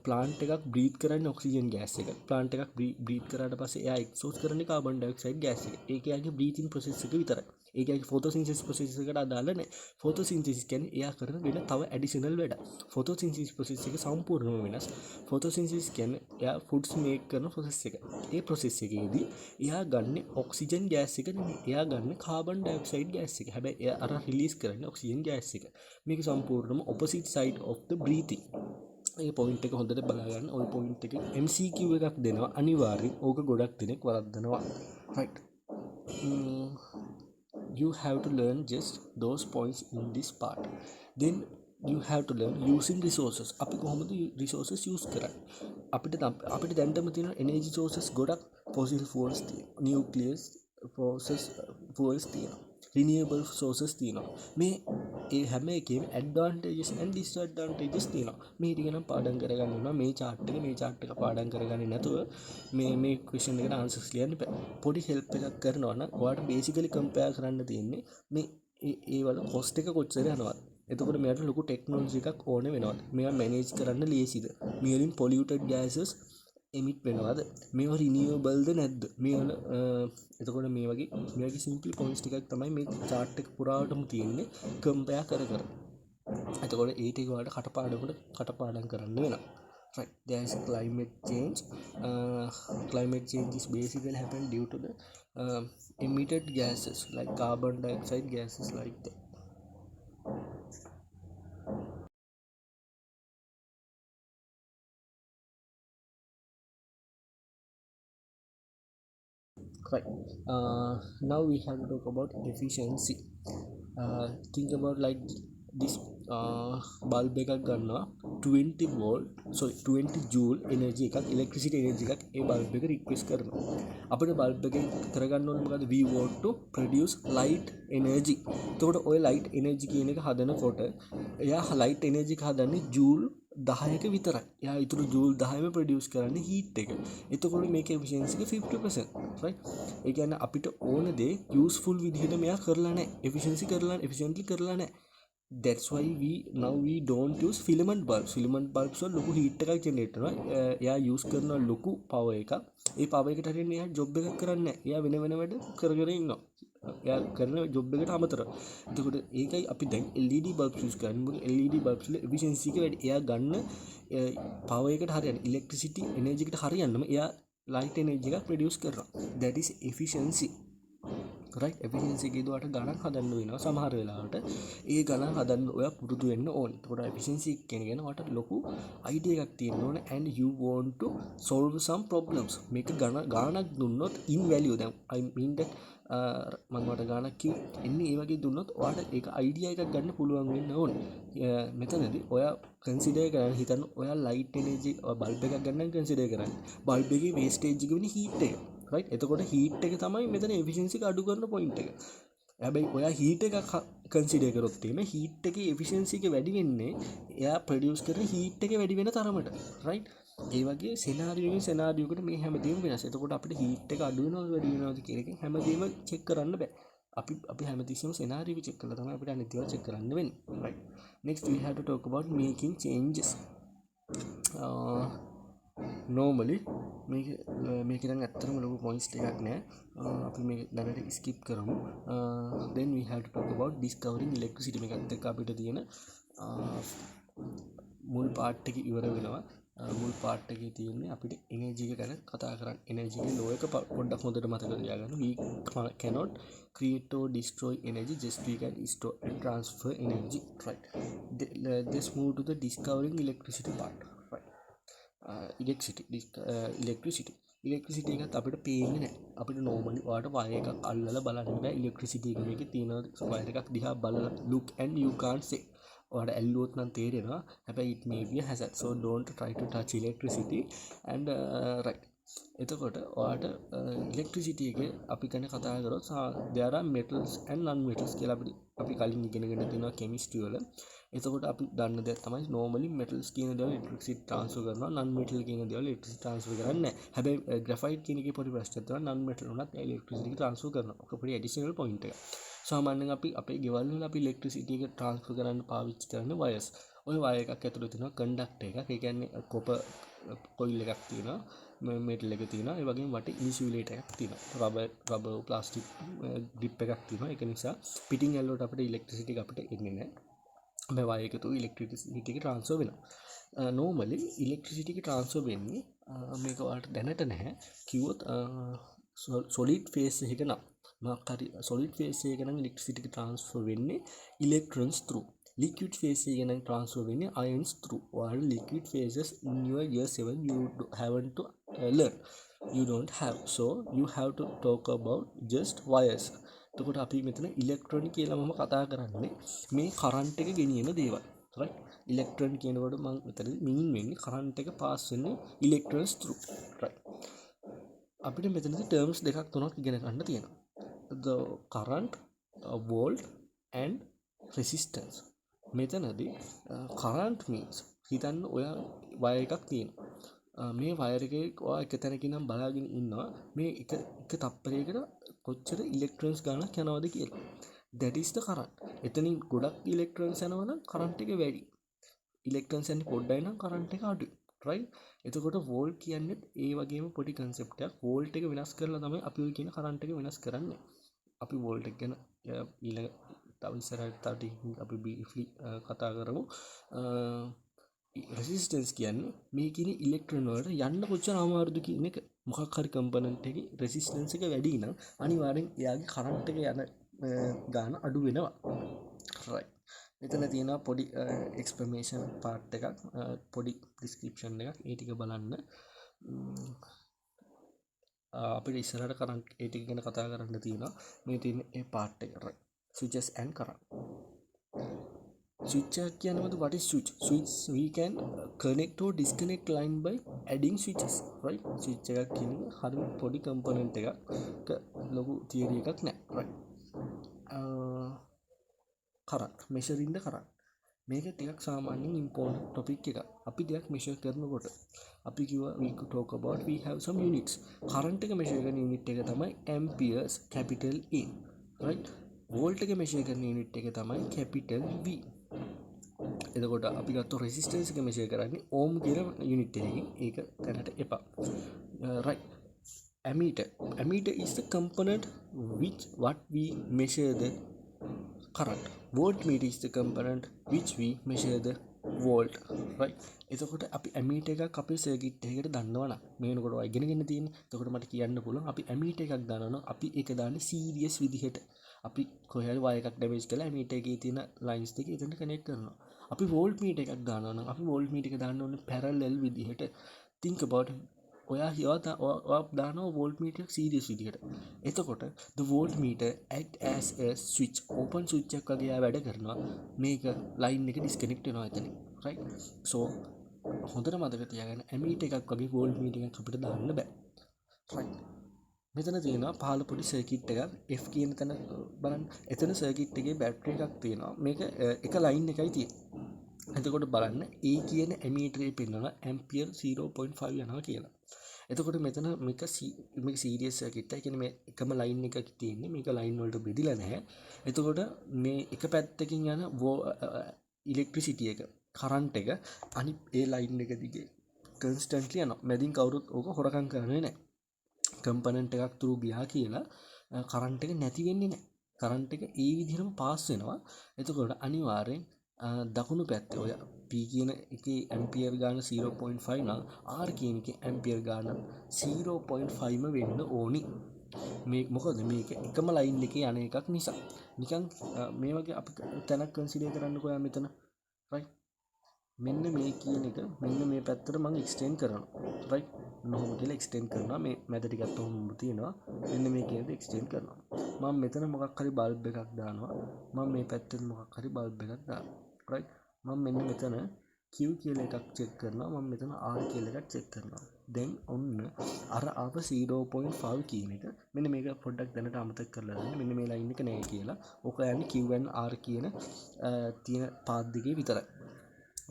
S1: ප්ලාන්ට් එකක් බ්‍රීත් කරන්නේ ඔක්සිජන් ගෑස් එක. ප්ලාන්ට් එකක් බ්‍රීත් කරාට පස්සේ එයා එක්සෝස් කරන්නේ කාබන් ඩයොක්සයිඩ් ගෑස් එක. ඒක එයාගේ බ්‍රීතින් ප්‍රොසෙස් එක විතරයි. ඒකගේ ෆොතෝසින්තසිස් ප්‍රොසෙස් එකට අදාළ නැහැ. ෆොතෝසින්තසිස් කියන්නේ එයා කරන වෙන තව ඇඩිෂනල් වැඩ. ෆොතෝසින්තසිස් ප්‍රොසෙස් එක සම්පූර්ණයෙන්ම වෙනස්. ෆොතෝසින්තසිස් කියන්නේ එයා ෆුඩ්ස් මේක් කරන ප්‍රොසෙස් එක. ඒ ප්‍රොසෙස් එකේදී එයා ගන්න ඔක්සිජන් ගෑස් එක නෙමෙයි. එයා ගන්න කාබන් ඩයොක්සයිඩ් ගෑස් එක. හැබැයි එයා අර රිලීස් කරන්නේ ඔක්සිජන් ගෑස් එක. මේක සම්පූර්ණයෙන්ම opposite side of the breathing. A point එක හොඳට බලා ගන්න. ওই පොයින්ට් එක MCQ එකක් දෙනවා. අනිවාර්යෙන් ඕක ගොඩක් දෙනෙක් වරද්දනවා. right. You have to learn just those points in this part. Then you have to learn using resources. අපි කොහොමද resources use කරන්නේ? අපිට දැන්ටම තියෙන energy sources ගොඩක් fossil fuels තියෙනවා, nuclear process fuels තියෙනවා, renewable sources තියෙනවා. මේ ඒ හැම එකේම advantages and disadvantages තියෙනවා. මේ ටික නම් පාඩම් කරගන්න ඕන. මේ chart එක පාඩම් කරගන්නේ නැතුව මේ question එකට answers ලියන්න බෑ. පොඩි help එකක් කරනවා නම් ඔයාලට basically compare කරන්න තියෙන්නේ මේ ඒ වල cost එක කොච්චර යනවද. එතකොට මෙයාට ලොකු technology එකක් ඕනේ වෙනවද? මේවා manage කරන්න ලේසිද? මේ වලින් polluted gases emit වෙනවද? මේවා renewable ද නැද්ද? මේවල එතකොට මේ වගේ simple points ටිකක් තමයි මේ chart එක පුරාවටම තියෙන්නේ compare කර. එතකොට ඒ ටික වලට කටපාඩම් කරන්න වෙනවා. Right, there is climate change. Climate change is basically happen due to the emitted gases like carbon dioxide gases like that. Right. Now we have to talk about efficiency. Think about like this bulb එකක් ගන්නවා 20 joule energy එකක්, electricity energy එකක් ඒ bulb එක request කරනවා. අපිට bulb එකෙන් කරගන්න ඕනේ මොකද්ද? We want to produce light energy. එතකොට ඔය light energy කියන එක හදනකොට එයා light energy එක හදන්නේ joule 10ක විතරයි. එයා ඊටු ජූල් 10ම ප්‍රොඩියුස් කරන්නේ හීට් එක. එතකොට මේකේ efficiency එක 50%, right? ඒ කියන්නේ අපිට ඕන දේ useful විදිහට මෙයා කරලා නැහැ. efficiently කරලා නැහැ. That's why we don't use filament bulbs. Filament bulbs වල ලොකු heat එකක් generate වෙනවා. එයා use කරන ලොකු power එකක්. ඒ power එකට හරියන්නේ එයා job එකක් කරන්නේ නැහැ. එයා වෙන වැඩ කරගෙන ඉන්නවා. එයා කරන job එකට අමතරව. එතකොට ඒකයි අපි දැන් LED bulbs use කරන්නේ. මොකද LED bulbs වල efficiency එක වැඩි. එයා ගන්න power එකට හරියන්නේ electricity energy එකට හරියන්නම එයා light energy එකක් produce කරනවා. That is efficiency. right, efficiency එකේ දුවට ගණන් හදන්න වෙනවා සමහර වෙලාවට. ඒ ගණන් හදන්න ඔයා පුරුදු වෙන්න ඕනේ. එතකොට efficiency කියන ඔයාට ලොකු idea එකක් තියෙන්න ඕනේ and you want to solve some problems. මේක ගණනක් දුන්නොත් in value, දැන් I mean that මම වට ගණනක් කිව්වේ එන්නේ ඒ වගේ දුන්නොත් ඔයාට ඒක idea එකක් ගන්න පුළුවන් වෙන්න ඕනේ. මෙතනදී ඔයා consider කරන්න හිතන්න ඔයා light energy bulb එකක් ගන්න consider කරන්න. bulb එකේ wastage එක වෙන්නේ heat එක. right, එතකොට heat එක තමයි මෙතන efficiency එක අඩු කරන point එක. හැබැයි ඔයා heat එක consider කරොත් එimhe heat එකේ efficiency එක වැඩි වෙන්නේ එයා produce කරන heat එක වැඩි වෙන තරමට. right, ඒ වගේ scenario එකට මේ හැමදේම වෙනස්. එතකොට අපිට heat එක අඩු වෙනවද වැඩි වෙනවද කියන එක හැමදේම check කරන්න බෑ. අපි හැමතිස්සෙම scenario check කරලා තමයි අපිට අනිත් ඒවා check කරන්න වෙන්නේ. right, next we have to talk about making changes. normally මේක නම් ඇත්තටම ලොකු points ටිකක් නෑ අපි මේක දැනට skip කරමු then we have to talk about discovering electricity මේකත් එක්ක අපිට තියෙන මුල් පාර්ට් එක ඉවර වෙනවා මුල් පාර්ට් එකේ තියෙන්නේ අපිට එනර්ජි එක ගැන කතා කරන්න එනර්ජි එකේ ලෝ එක පොඩ්ඩක් හොඳට මතක තියාගන්න we cannot create or destroy energy just we can store and transfer energy right let's move to the discovering electricity part right electricity එකත් අපිට පේන්නේ නැහැ අපිට normally ඔයාලට වයර් එකක් අල්ලලා බලන්න බෑ ඉලෙක්ට්‍රිසිටි එක මේකේ තියෙන වයර් එකක් දිහා බලලා look and you can't say ඔයාලට ඇල්ලුවොත් නම් තේරෙනවා හැබැයි it may be a hazard so don't try to touch electricity and right එතකොට ඔයාලට ඉලෙක්ට්‍රිසිටි එකේ අපි ගැන කතා කරොත් there are metals and non metals කියලා අපි කලින් ඉගෙනගෙන තියෙනවා chemistry වල එතකොට අපි දන්න දේ තමයි normally metals කියන දේවල් electricity transfer කරනවා non metal කියන දේවල් electricity transfer කරන්නේ නැහැ. හැබැයි graphite කියන එකේ පොඩි ප්‍රශ්නයක් තමයි non metal උනත් electricity transfer කරනවා. ඔක පොඩි additional point එකක්. සාමාන්‍යයෙන් අපි අපේ ගෙවල් වල අපි electricity එක transfer කරන්න පාවිච්චි කරන්නේ wires. ওই wire එකක් ඇතුළේ තියෙනවා conductor එකක්. ඒ කියන්නේ copper coil එකක් තියෙනවා. metal එක තියෙනවා. ඒ වගේම වටේ insulator එකක් තියෙනවා. rubber plastic grip එකක් තියෙනවා. ඒක නිසා පිටින් ඇල්ලුවට අපිට electricity එක අපිට එන්නේ නැහැ. මේ වයර් එක තුල ඉලෙක්ට්‍රිසිටි එක ට්‍රාන්ස්ෆර් වෙනවා. normally ඉලෙක්ට්‍රිසිටි එක ට්‍රාන්ස්ෆර් වෙන්නේ මේක ඔයාලට දැනට නැහැ. කිව්වොත් solid phase එක නම් මොකක් හරි solid phase එක නම් ඉලෙක්ට්‍රිසිටි එක ට්‍රාන්ස්ෆර් වෙන්නේ electrons through. liquid phase එක නම් ට්‍රාන්ස්ෆර් වෙන්නේ ions through. ඔයාලට liquid phases in your year 7 you haven't to learn. You don't have. So you have to talk about just wires. එතකොට අපි මෙතන ඉලෙක්ට්‍රෝන කියලා මම කතා කරන්නේ මේ කරන්ට් එක ගෙනියන දේවල් right ඉලෙක්ට්‍රෝන කියනකොට මම මෙතන මීන් වෙන්නේ කරන්ට් එක පාස් වෙන්නේ ඉලෙක්ට්‍රෝන්ස් through right අපිට මෙතනදී terms දෙකක් තුනක් ඉගෙන ගන්න තියෙනවා the current volt and resistance මෙතනදී current means හිතන්න ඔය වයර් එකක් තියෙනවා මේ වයර් එකේ ඔයා එක තැනකින් නම් බලාගෙන ඉන්නවා මේ එක තප්පරයකට කොච්චර ඉලෙක්ට්‍රෝන්ස් ගණනක් යනවද කියලා. that is the current. එතනින් ගොඩක් ඉලෙක්ට්‍රෝන්ස් යනවා නම් කරන්ට් එක වැඩි. ඉලෙක්ට්‍රෝන්ස් යන්නේ පොඩ්ඩයි නම් කරන්ට් එක අඩුයි. right? එතකොට වෝල්ට් කියන්නේ ඒ වගේම පොඩි concept එකක්. වෝල්ට් එක වෙනස් කරලා තමයි අපි ඔය කියන කරන්ට් එක වෙනස් කරන්නේ. අපි වෝල්ට් එක ගැන ඊළඟ තව ඉස්සරහට අපි briefly කතා කරමු. resistance කියන්නේ මේ කියන ඉලෙක්ට්‍රෝන වලට යන්න කොච්චර අමාරුද කියන එක. මොකක් හරි කම්පොනන්ට් එකේ රෙසිස්ටන්ස් එක වැඩි නම් අනිවාර්යෙන් එයාගේ කරන්ට් එක යන ගාන අඩු වෙනවා. right. මෙතන තියෙනවා පොඩි explanation part එකක් පොඩි description එකක් ඒ ටික බලන්න. අපිට ඉස්සරහට කරන්ට් ඒ ටික ගැන කතා කරන්න තියෙනවා. මේ තියෙන ඒ part එක. right. switches and current. switch කියනකොට what is switch? switch we can connect or disconnect line by adding switches right switch එකක් කියන්නේ හරිය පොඩි component එකක් ලොකු theory එකක් නෑ right current measuring the current මේක ටිකක් සාමාන්‍යයෙන් important topic එකක් අපි දෙයක් measure කරනකොට අපි කිව්වා we could talk about we have some units current එක measure කරන unit එක තමයි amperes capital A right volt එක measure කරන unit එක තමයි capital V එතකොට අපි ගත්ත resistance එක measure කරන්නේ ohm කියන unit එකකින් ඒක දැනට එපා right ammeter is the component which what we measure the current voltmeter is the component which we measure the volt right එතකොට අපි ammeter එකක් අපේ circuit එකකට දානවා නම් මේනකොට ඔය ඉගෙනගෙන තියෙන්නේ එතකොට මට කියන්න පුළුවන් අපි ammeter එකක් දානවා අපි ඒක දාන්නේ serious විදිහට අපි කොහේ හරි wire එකක් damage කළා ammeter එකේ තියෙන lines දෙක එතනට connect කරනවා අපි voltmeter එකක් දානවා නම් අපි voltmeter එක දාන්න ඕනේ parallel විදිහට think about ඔයා දානවා voltmeter එක serious විදිහට එතකොට the voltmeter act as a switch open switch එකක් වගේ වැඩ කරනවා මේක line එක disconnect වෙනවා එතන right so හොඳට මතක තියාගන්න ammeter එකක් වගේ voltmeter එකක් අපිට දාන්න බෑ right මෙතන තියෙනවා පහළ පොඩි සර්කිට් එකක් F කියන තැන බලන්න. එතන සර්කිට් එකේ බැටරි එකක් තියෙනවා. මේක එක ලයින් එකයි තියෙන්නේ. එතකොට බලන්න A කියන ඇමීටර් එකේ පෙන්නනවා ඇම්පියර් 0.5 යනවා කියලා. එතකොට මෙතන මේක සීරියස් සර්කිට් එක. ඒ කියන්නේ මේ එකම ලයින් එකක් තියෙන්නේ. මේක ලයින් වලට බෙදිලා නැහැ. එතකොට මේ එක පැත්තකින් යන ඉලෙක්ට්‍රිසිටි එක කරන්ට් එක අනිත් ඒ ලයින් එක දිගේ කන්ස්ටන්ට්ලි යනවා. මැදින් කවුරුත් ඕක හොරකම් කරන්නේ නැහැ. කම්පනන්ට් එකක් තුරු ගියා කියලා කරන්ට් එක නැති වෙන්නේ නැහැ. කරන්ට් එක ඒ විදිහටම පාස් වෙනවා. එතකොට අනිවාර්යෙන් දකුණු පැත්තේ ඔය P කියන එකේ ඇම්පියර් ගාන 0.5 නම් R කියන එකේ ඇම්පියර් ගාන 0.5ම වෙන්න ඕනි. මේ මොකද මේක එකම ලයින් එකේ යන එකක් නිසා. නිකන් මේ වගේ අපි තැනක් කන්සිඩර් කරන්නකෝ යා මෙතන. රයිට්. මෙන්න මේ කියන එක මෙන්න මේ පැත්තට මම එක්ස්ටෙන්ඩ් කරනවා. රයිට්. නොහොම කියලා එක්ස්ටෙන්ඩ් කරනවා. මේ මැද ටිකක් තොම් තියෙනවා. මෙන්න මේ කියන දේ එක්ස්ටෙන්ඩ් කරනවා. මම මෙතන මොකක් හරි බල්බ් එකක් දානවා. මම මේ පැත්තෙන් මොකක් හරි බල්බ් එකක් දානවා. රයිට්. මම මෙන්න මෙතන Q කියලා එකක් චෙක් කරනවා. මම මෙතන R කියලා එකක් චෙක් කරනවා. දැන් ඔන්න අර ආප 0.5 කියන එක මෙන්න මේක පොඩ්ඩක් දැනට අමතක කරලා දාන්න. මෙන්න මේ ලයින් එක නෑ කියලා. ඕක යන්නේ Q and R කියන තියෙන පාත් දෙකේ විතරයි.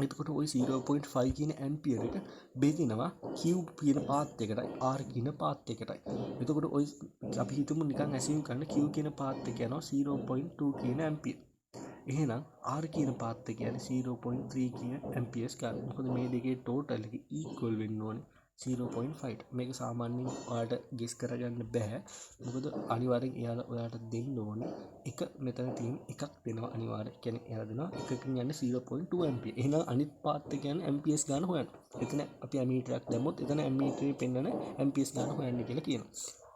S1: එතකොට ওই 0.5 කියන ඇම්පියර් එක බෙදෙනවා Q කියන පාත් එකටයි R කියන පාත් එකටයි. එතකොට ওই අපි හිතමු නිකන් ඇසියුම් කරන්න Q කියන පාත් එක යනවා 0.2 කියන ඇම්පියර්. එහෙනම් R කියන පාත් එක යන්නේ 0.3 කියන ඇම්පියර්ස් ගන්න. මොකද මේ දෙකේ ටෝටල් එක ඉක්වල් වෙන්න ඕනේ 0.5. මේක සාමාන්‍යයෙන් ඔයාලට ගෙස් කරගන්න බෑ. මොකද අනිවාර්යෙන් ඔයාලට දෙන්න ඕනේ එක මෙතන තියෙන එකක් දෙනවා අනිවාර්යෙන්. කියන්නේ එයාලා දෙනවා එකකින් යන්නේ 0.2 ඇම්පියර්. එහෙනම් අනිත් පාත් එක යන්නේ ඇම්පියර්ස් ගන්න හොයන්න. එතන අපි ඇමීටරයක් දැම්මොත් එතන ඇමීටරේ පෙන්නන ඇම්පියර්ස් ගන්න හොයන්න කියලා කියනවා.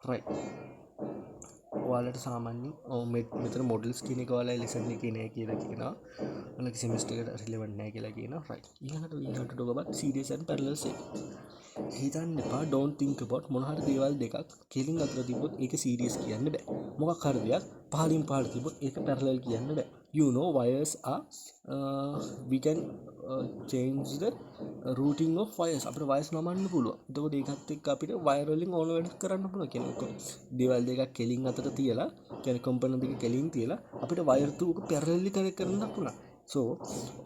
S1: රයිට්. ඔයාලට සාමාන්‍යයෙන් මෙතන මොඩල්ස් කියන එක ඔයාලා ලෙසන් එකේ නෑ කියලා කියනවා. ඔයාලගේ සෙමිස්ටර් එකට රිලෙවන්ට් නෑ කියලා කියනවා. රයිට්. ඊළඟට we have to talk about series and parallel circuit. හිතන්න එපා don't think about මොන හරි දේවල් දෙකක් කෙලින් අතර තිබ්බොත් ඒක සීරීස් කියන්න බෑ. මොකක් හරි දෙයක් පහලින් පහලට තිබ්බොත් ඒක පැරලල් කියන්න බෑ. You know wires are we can change the routing of wires. අපිට wires නමන්න පුළුවන්. එතකොට ඒකත් එක්ක අපිට wire වලින් ඕන වැඩ කරන්න පුළුවන් කියන්නේ. දේවල් දෙකක් කෙලින් අතර තියලා කියන්නේ component දෙක කෙලින් තියලා අපිට wire තුක parallelly connect කරන්න පුළුවන්. So,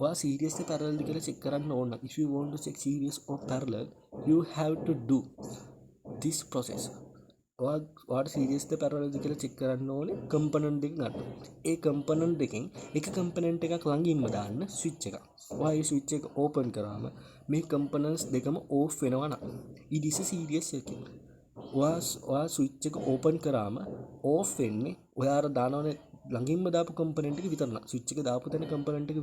S1: ඔයා series එක parallel කියලා check කරන්න ඕන. If you want to check series or parallel, you have to do this process. ඔයාට series එක parallel කියලා check කරන්න ඕනේ component දෙක ගන්න. ඒ component දෙකෙන් එක component එකක් ළඟින්ම දාන්න switch එකක්. ඔයා මේ switch එක open කරාම මේ components දෙකම off වෙනවා නම් it is a series circuit. ඔයා switch එක open කරාම off වෙන්නේ ඔයාට දානවනේ ළඟින්ම දාපු component එක විතරයි. switch එක දාපු තැන component එක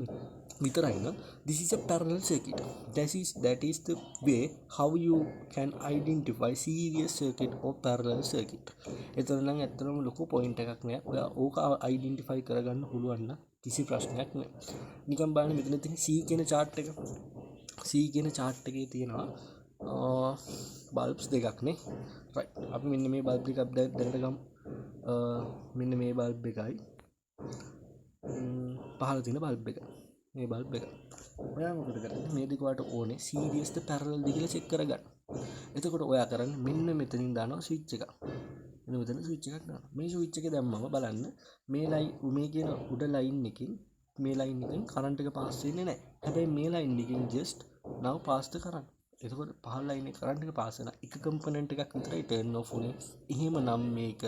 S1: විතරයි නම් this is a parallel circuit. That is the way how you can identify series circuit or parallel circuit. එතන නම් ඇත්තටම ලොකු point එකක් නෑ. ඔයා ඕක identify කරගන්න පුළුවන් නම් කිසි ප්‍රශ්නයක් නෑ. නිකන් බලන්න මෙතන තියෙන C කියන chart එක. C කියන chart එකේ තියෙනවා bulbs දෙකක් නේ. right. අපි මෙන්න මේ bulb එකක් දැනට ගමු. මෙන්න මේ bulb එකයි පහළ තියෙන bulb එක. මේ bulb එක. ඔයා මොකද කරන්නේ? මේ දෙක වලට ඕනේ series ද parallel ද කියලා check කරගන්න. එතකොට ඔයා කරන්නේ මෙන්න මෙතනින් දානවා switch එක. මෙන්න මෙතන switch එකක් දානවා. මේ switch එක දැම්මම බලන්න මේ කියන උඩ line එකකින් මේ line එකෙන් current එක pass වෙන්නේ නැහැ. හැබැයි මේ line එකකින් just now pass the current. එතකොට පහළ line එකේ current එක pass වෙන එක component එකක් විතරයි turn off වුනේ. එහෙමනම් මේක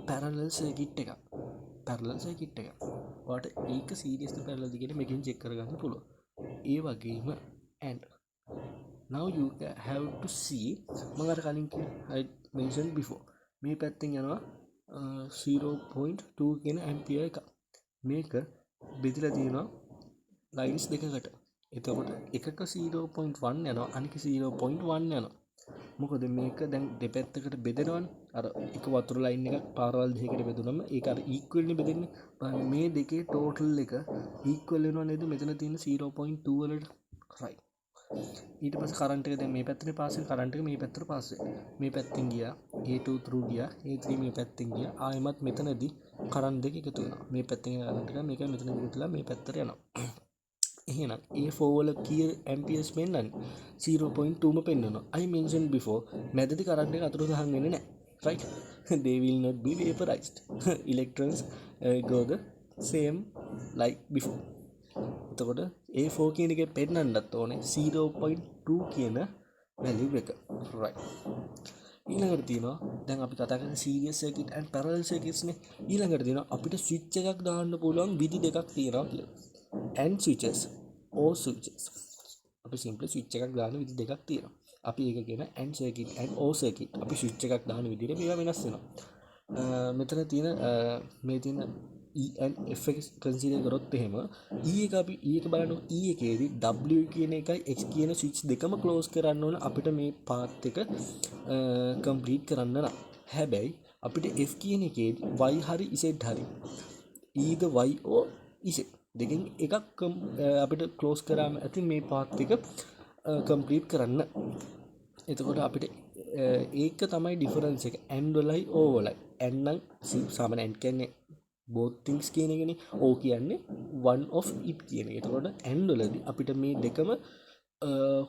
S1: parallel circuit එකක්. parallel circuit එකක්. ඔයාට ඒක series ද parallel ද කියලා මේකෙන් check කරගන්න පුළුවන්. ඒ වගේම and now you have to see මම අර කලින් I mentioned before මේ පැත්තෙන් යනවා 0.2 කියන ampere එක. මේක බෙදලා තියෙනවා lines දෙකකට. එතකොට එකක 0.1 යනවා අනික 0.1 යනවා. මොකද මේක දැන් දෙපැත්තකට බෙදෙනවනේ. අර එක වතුර ලයින් එකක් පාරවල් දෙකකට බෙදුනම ඒක අර ඉක්වල් නේ බෙදෙන්නේ. බලන්න මේ දෙකේ ටෝටල් එක ඉක්වල් වෙනව නේද මෙතන තියෙන 0.2 වලට. right. ඊට පස්සේ කරන්ට් එක දැන් මේ පැත්තේ පාස් වෙන කරන්ට් එක මේ පැත්තට පාස් වෙනවා. මේ පැත්තෙන් ගියා A2 through ගියා A3 මේ පැත්තෙන් ගියා. ආයෙමත් මෙතනදී කරන්ට් දෙක එකතු වෙනවා. මේ පැත්තෙන් කරන්ට් එක මේක මෙතන එකතුලා මේ පැත්තට යනවා. එහෙනම් A4 වල කී ඇම්පියර්ස් පෙන්නන්නේ 0.2 ම පෙන්නනවා. I mentioned before මැදදී කරන්ට් එක අතුරුදහන් වෙන්නේ නැහැ. right. They will not be vaporized. Electrons go the same like before. එතකොට A4 කියන එකේ පෙන්නන්නත් ඕනේ 0.2 කියන value එක. right. ඊළඟට තියෙනවා දැන් අපි කතා කරන්නේ series circuit and parallel circuits නේ. ඊළඟට තියෙනවා අපිට switch එකක් දාන්න පුළුවන් විදි දෙකක් තියෙනවා කියලා. and switches or switches. අපි සිම්පලි ස්විච් එකක් දාන විදි දෙකක් තියෙනවා. අපි ඒක කියන AND circuit and OR circuit. අපි ස්විච් එකක් දාන විදිහට මේවා වෙනස් වෙනවා. මෙතන තියෙන මේ තියෙන E and F එක කන්සිඩර් කරොත් එහෙම E එක අපි E එක බලනවා. E එකේදී W කියන එකයි X කියන ස්විච් දෙකම ක්ලෝස් කරන්න ඕන අපිට මේ පාත් එක කම්ප්ලීට් කරන්න නම්. හැබැයි අපිට F කියන එකේදී Y හරි Z හරි either Y or Z දෙකෙන් එකක් අපිට ක්ලෝස් කරාම ඇති මේ පාත් එක කම්ප්ලීට් කරන්න. එතකොට අපිට ඒක තමයි ඩිෆරන්ස් එක AND වලයි O වලයි. AND නම් සාමාන්‍ය AND කියන්නේ both things කියන එකනේ. O කියන්නේ one of it කියන එක. එතකොට AND වලදී අපිට මේ දෙකම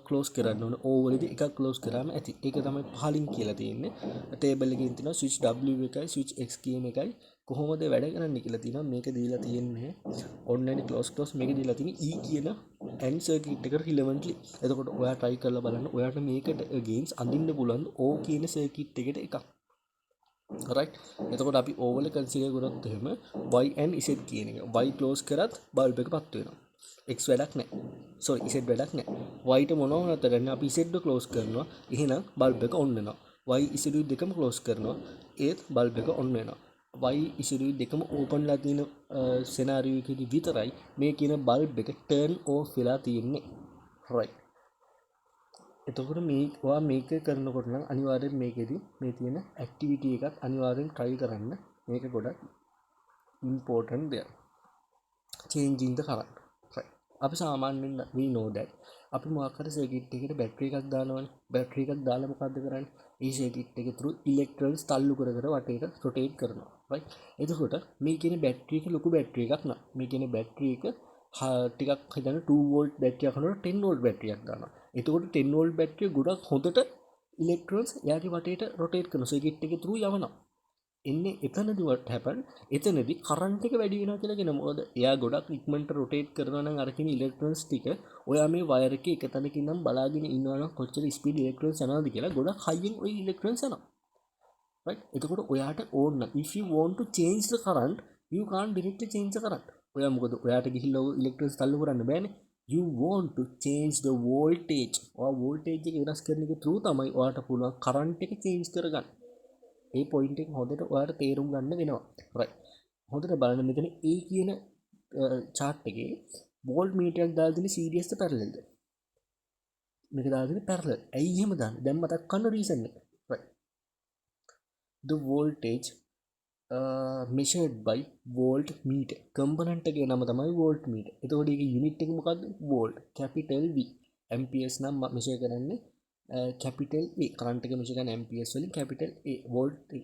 S1: ක්ලෝස් කරන්න ඕන. O වලදී එකක් ක්ලෝස් කරාම ඇති. ඒක තමයි පහලින් කියලා තියෙන්නේ. ටේබල් එකකින් තියෙනවා switch W එකයි switch X කියන එකයි කොහොමද වැඩ කරන්නේ කියලා තියෙනවා. මේක දීලා තියෙන්නේ online close මේක දීලා තියෙන්නේ E කියන AND circuit එකට relevantly. එතකොට ඔයා try කරලා බලන්න. ඔයාට මේකට against අඳින්න පුළුවන් O කියන circuit එකට එකක්. right. එතකොට අපි O වල consider කරොත් එහෙම Y and Z කියන එක. Y close කරත් bulb එක පත් වෙනවා. X වැඩක් නැහැ. sorry Z වැඩක් නැහැ. Y ට මොනවා වුණත් වැඩක් අපි Z close කරනවා. එහෙනම් bulb එක on වෙනවා. Y Z දෙකම close කරනවා. ඒත් bulb එක on වෙනවා. Y Z දෙකම open ලා තියෙන scenario එකේදී විතරයි මේ කියන bulb එක turn off වෙලා තියෙන්නේ. right. එතකොට මේක කරනකොට නම් අනිවාර්යෙන් මේකෙදි මේ තියෙන ඇක්ටිවිටි එකත් අනිවාර්යෙන් try කරන්න. මේක ගොඩක් important දෙයක්. changing the current. right. අපි සාමාන්‍යයෙන් we know that අපි මොකක් හරි circuit එකකට battery එකක් දානවනේ. battery එකක් දාලා මොකද්ද කරන්නේ? ඒ circuit එක through electrons තල්ලු කර කර වටේට rotate කරනවා. right. එතකොට මේ කියන්නේ battery එක ලොකු battery එකක් නා. මේ කියන්නේ battery එක ටිකක් හිතන්න 2 volt battery එකක් හොනට 10 volt battery එකක් දානවා. එතකොට 10 volt battery ගොඩක් හොඳට electrons එයාගේ වටේට rotate කරන circuit එක through යවනවා. එන්නේ එතනදී what happen? එතනදී current එක වැඩි වෙනවා කියලා කියන මොකද? එයා ගොඩක් ඉක්මනට rotate කරනවා නම් අර කියන electrons ටික ඔයා මේ wire එකේ එක තැනකින් නම් බලාගෙන ඉන්නවා නම් කොච්චර speed electrons යනවාද කියලා ගොඩක් high-ෙන් ওই electrons යනවා. right. එතකොට ඔයාට ඕන නම් if you want to change the current you can't directly change the current. ඔයා මොකද ඔයාට ගිහිල්ලා electrons තල්ලු කරන්න බෑනේ. you want to change the voltage. ඔයා voltage එක වෙනස් කරන එක through තමයි ඔයාට පුළුවන් current එක change කරගන්න. ඒ point එක හොඳට ඔයාට තේරුම් ගන්න වෙනවා. right. හොඳට බලන්න මෙතන A කියන chart එකේ volt meter එකක් දාලා තියෙන series ද parallel ද? මේක දාලා තියෙන parallel. ඇයි එහෙම දාන්නේ? දැන් මතක් කරන්න reason එක. right. the voltage measured by volt meter. component එකේ නම තමයි volt meter. එතකොට ඒකේ unit එක මොකද්ද? volt. capital V. amperes නම් measure කරන්නේ capital A. current එක measure කරන්නේ amperes වලින් capital A.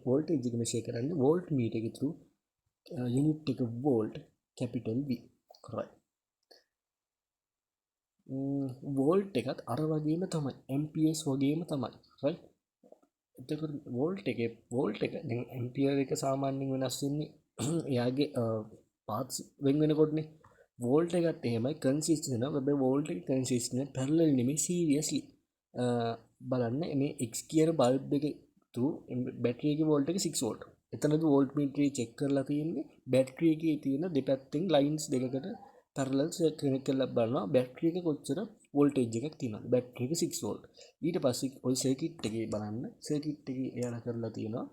S1: voltage එක measure කරන්නේ volt meter එක through unit එක volt capital V. right. volt එකත් අර වගේම තමයි amperes වගේම තමයි. right. එතකොට volt එක දැන් ඇම්පියර් එක සාමාන්‍යයෙන් වෙනස් වෙන්නේ එයාගේ පාත්ස් වෙන වෙනකොටනේ. volt එකත් එහෙමයි කන්සිස්ටන්ට් වෙනවා. හැබැයි volt එක කන්සිස්ටන්ට් පැරලල් නෙමෙයි සීරියස්ලි. බලන්න මේ X කියන බල්බ් එක through බැටරි එකේ volt එක 6 volt. එතනදී volt meter එක check කරලා තියෙන්නේ බැටරි එකේ තියෙන දෙපැත්තෙන් lines දෙකකට parallel connect කරලා බලනවා බැටරි එක කොච්චර voltage එකක් තියෙනවද. බැටරි එක 6 volt. ඊට පස්සේ ওই circuit එකේ බලන්න circuit එකේ එයාලා කරලා තියෙනවා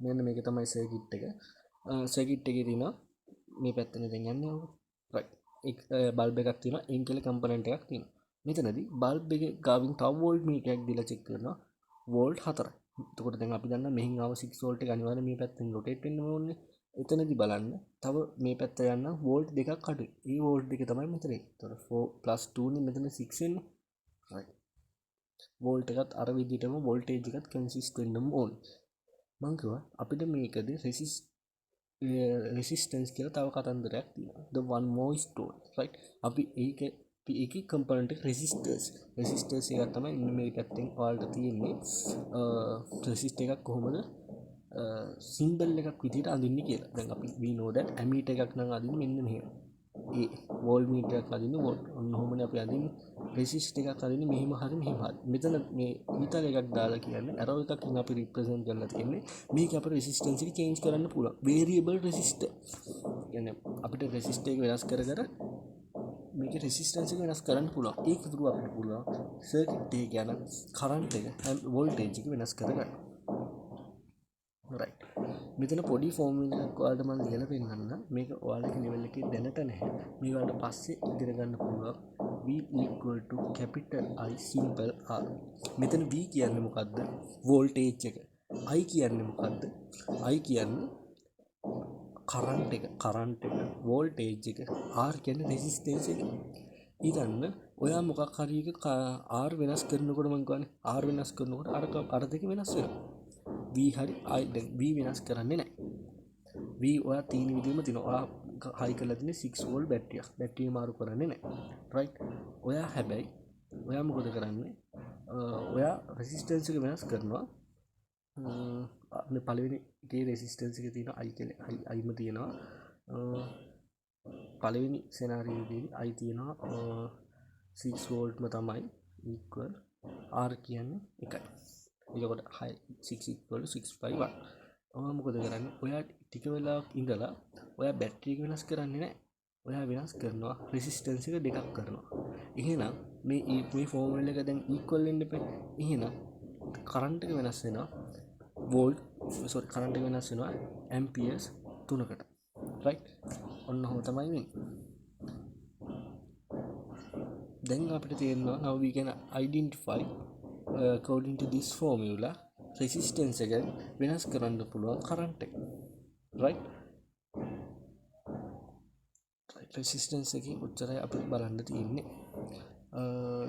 S1: මෙන්න මේක තමයි circuit එක. circuit එකේ තියෙනවා මේ පැත්තෙන් දැන් යන්නේ right. එක බල්බ් එකක් තියෙනවා එන් කියලා component එකක් තියෙනවා. මෙතනදී බල්බ් එකේ ගාවින් තව volt meter එකක් දීලා check කරනවා volt 4. එතකොට දැන් අපි දන්නා මෙහින් ආව 6 volt එක අනිවාර්යයෙන් මේ පැත්තෙන් rotate වෙන්න ඕනේ. එතනදී බලන්න තව මේ පැත්ත යන්න volt දෙකක් අඩුයි. ඒ volt දෙක තමයි මෙතන. එතකොට 4 + 2 නේ මෙතන 6 වෙන්නේ. right. volt එකත් අර විදිහටම voltage එකත් consistent වෙන්නම ඕනේ. මම කිව්වා අපිට මේකදී resistance කියලා තව කතන්දරයක් තියෙනවා. the one more story. right. අපි ඒකේ component එක resistors එකක් තමයි මේ පැත්තෙන් ඔයාලට තියෙන්නේ. resistor එකක් කොහොමද සිම්බල් එකක් විදිහට අඳින්නේ කියලා. දැන් අපි we know that ammeter එකක් නම් අදින්නේ මෙන්න මෙහෙම. ඒ volt meter එකක් අදින්නේ volt. ඔන්න ඔහොමනේ අපි අදින්නේ. resistor එකක් අදින්නේ මෙහෙම හරි මෙහෙම හරි. මෙතන මේ meter එකක් දාලා කියන්නේ arrow එකකින් අපි represent කරලා තියෙන්නේ. මේක අපේ resistance එක change කරන්න පුළුවන්. variable resistor. කියන්නේ අපිට resistor එක වෙනස් කර කර මේක රෙසිස්ටන්ස් එක වෙනස් කරන්න පුළුවන්. ඒක තුරු අපිට පුළුවන් සර්කිට් එක යන කරන්ට් එක වෝල්ටේජ් එක වෙනස් කරගන්න. right. මෙතන පොඩි ෆෝමියුලා එකක් ඔයාලට මම ලියලා පෙන්නන්න. මේක ඔයාලගේ ලෙවල් එකේ දැනට නැහැ. මේ වලට පස්සේ ඉගෙන ගන්න පුළුවන්. V equal to capital I simple R. මෙතන V කියන්නේ මොකද්ද? වෝල්ටේජ් එක. I කියන්නේ මොකද්ද? I කියන්නේ කරන්ට් එක, වෝල්ටේජ් එක, R කියන්නේ රෙසිස්ටන්ස් එක. ඊතන්න ඔයා මොකක් හරි එක R වෙනස් කරනකොට මම කියන්නේ R වෙනස් කරනකොට අර දෙක වෙනස් වෙනවා. V හරි I දැන් V වෙනස් කරන්නේ නැහැ. V ඔයා තියෙන විදිහම තියෙනවා. ඔයා හයි කරලා තියෙන්නේ 6 වෝල්ට් බැටරියක්. බැටරිය මාරු කරන්නේ නැහැ. right. ඔයා හැබැයි ඔයා මොකද කරන්නේ? ඔයා රෙසිස්ටන්ස් එක වෙනස් කරනවා. මේ පළවෙනි එකේ රෙසිස්ටන්ස් එක තියෙනවා I කියලා Iම තියෙනවා. පළවෙනි සෙනාරියෝදී I තියෙනවා 6 වෝල්ට්ම තමයි equal R කියන්නේ එකයි. එතකොට 6 equal 6/1. ඔයා මොකද කරන්නේ? ඔයා ටික වෙලාවක් ඉඳලා ඔයා බැටරි එක වෙනස් කරන්නේ නැහැ. ඔයා වෙනස් කරනවා රෙසිස්ටන්ස් එක දෙකක් කරනවා. එහෙනම් මේ ෆෝමියුලා එක දැන් equal වෙන්න එපා. එහෙනම් කරන්ට් එක වෙනස් වෙනවා කරන්ට් එක වෙනස් වෙනවා ඇම්පියර්ස් 3කට. right. ඔන්න ඔහොම තමයි වෙන්නේ. දැන් අපිට තේරෙනවා now we can identify according to this formula resistance එක වෙනස් කරන්න පුළුවන් current එක. right. resistance එකේ උච්චරය අපිට බලන්න තියෙන්නේ.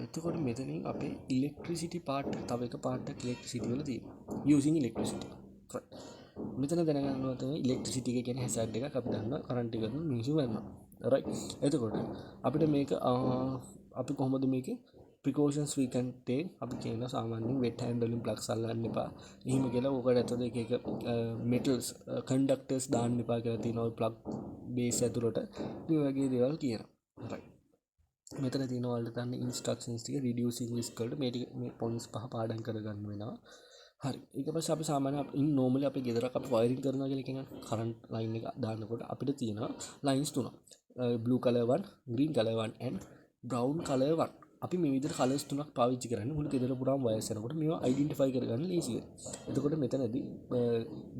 S1: එතකොට මෙතනින් අපේ electricity part තව එක part එකක් electricity වල තියෙනවා. using electricity. right. මෙතන දැනගන්නවා තමයි electricity එක කියන්නේ hazard එකක්. අපි දන්නවා current එක ගන්න මිනිස්සු ගන්නවා. right. එතකොට අපිට මේක අපි කොහොමද මේකේ precautions we can take? අපි කියන සාමාන්‍යයෙන් wet hand වලින් plugs අල්ලන්න එපා. එහෙම කියලා ඕකට ඇතුළේ එක metals conductors දාන්න එපා කියලා තියෙනවා plug base ඇතුළට. මේ වගේ දේවල් කියනවා. right. මෙතන තියෙනවා ඔයාලට ගන්න instructions ටික reducing risk වලට මේ points පහ පාඩම් කරගන්න වෙනවා. හරි. ඊට පස්සේ අපි සාමාන්‍යයෙන් normally අපි ගෙදරක් අපි wiring කරනවා කියලා කියන current line එක දානකොට අපිට තියෙනවා lines තුනක්. blue color one, green color one and brown color one. අපි මේ විදිහට කලර්ස් තුනක් පාවිච්චි කරන්නේ මුළු ගෙදර පුරාම වයස් යනකොට මේවා අයිඩෙන්ටිෆයි කරගන්න ලේසියි. එතකොට මෙතනදී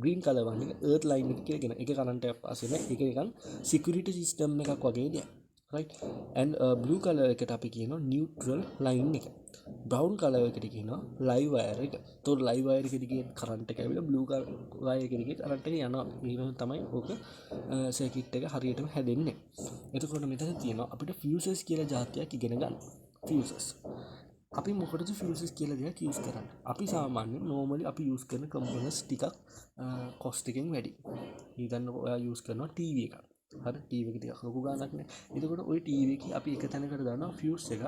S1: green color one එක earth line එක කියලා කියන එක කරන්ට් එකක් පාස් වෙන එක නිකන් security system එකක් වගේ නෑ. right. and blue color එකට අපි කියනවා neutral line එක. brown color එකට කියනවා live wire එක. ඒතකොට live wire එකේදී කියන කරන්ට් එක ඇවිල්ලා blue color wire එකේදී කියන කරන්ට් එක යනවා. ඊළඟ තමයි ඕක circuit එක හරියටම හැදෙන්නේ. එතකොට මෙතන තියෙනවා අපිට fuses කියලා જાතියක් ඉගෙන ගන්න. fuses. අපි මොකටද fuses කියලා දෙයක් use කරන්නේ? අපි සාමාන්‍යයෙන් normally අපි use කරන components ටිකක් cost එකෙන් වැඩි. ඊගන්නකො ඔයා use කරනවා TV එකක්. හරි TV එක ටිකක් ලොකු ගාණක් නේ. එතකොට ওই TV එකේ අපි එක තැනකට දානවා fuse එක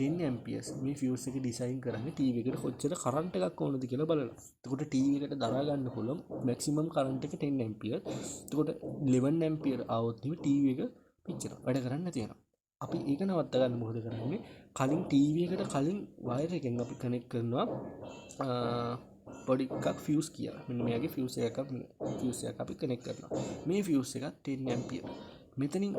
S1: 10 amperes. මේ fuse එක design කරන්නේ TV එකට කොච්චර current එකක් ඕනද කියලා බලලා. එතකොට TV එකට දරා ගන්න පුළුවන් maximum current එක 10 ampere. එතකොට 11 ampere આવොත් TV එක පිච්චෙනවා. වැඩ කරන්නේ නැති වෙනවා. අපි ඒක නවත්ත ගන්න මොකද කරන්නේ? කලින් TV එකට කලින් wire එකෙන් අපි connect කරනවා පොඩි එකක් fuse කියලා. මෙන්න මෙයාගේ fuse එකක් අපි connect කරනවා. මේ fuse එක 10 ampere. මෙතනින්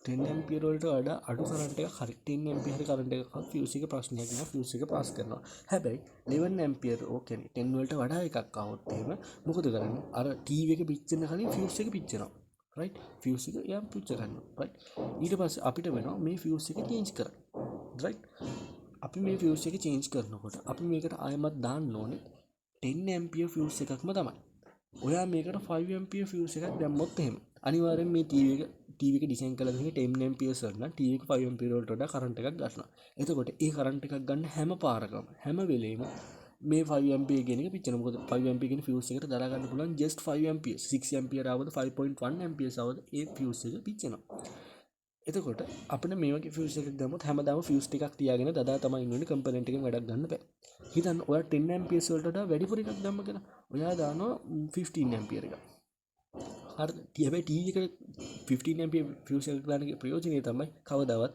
S1: 10 ampere වලට වඩා අඩු current එකක් හරි 10 ampere හරි current එකක් fuse එක ප්‍රශ්නයක් නෑ. fuse එක pass කරනවා. හැබැයි 11 ampere ඕකේ 10 වලට වඩා එකක් આવොත් එහෙම මොකද කරන්නේ? අර TV එක පිච්චෙන්න කලින් fuse එක පිච්චෙනවා. right. fuse එක යම් පිච්ච ගන්නවා. right. ඊට පස්සේ අපිට වෙනවා මේ fuse එක change කරන්න. right. අපි මේ fuse එක change කරනකොට අපි මේකට ආයෙමත් දාන්න ඕනේ 10 ampere fuse එකක්ම තමයි. ඔයා මේකට 5 ampere fuse එකක් දැම්මොත් එහෙම අනිවාර්යෙන් මේ TV එක ඩිසයින් කරලා තියෙන්නේ 10 ampere නම් TV එක 5 ampere වලට වඩා current එකක් ගන්නවා. එතකොට ඒ current එකක් ගන්න හැම පාරකම හැම වෙලේම මේ 5 ampere කියන එක පිච්චෙන. මොකද 5 ampere කියන fuse එකට දරා ගන්න පුළුවන් just 5 ampere. 6 ampere ආවද 5.1 ampere ආවද ඒ fuse එක පිච්චෙනවා. එතකොට අපිට මේ වගේ fuse එකක් දැම්මොත් හැමදාම fuse ටිකක් තියාගෙන දදා තමයි ඉන්න ඕනේ component එකෙන් වැඩක් ගන්න බෑ. හිතන්න ඔයා 10 ampere වලට වඩා වැඩිපුර එකක් දැම්ම කියලා. ඔයා දානවා 15 ampere එකක්. හරිද? හැබැයි TV එකට 15 ampere fuse එකක් දාන්නගේ ප්‍රයෝජනය තමයි කවදාවත්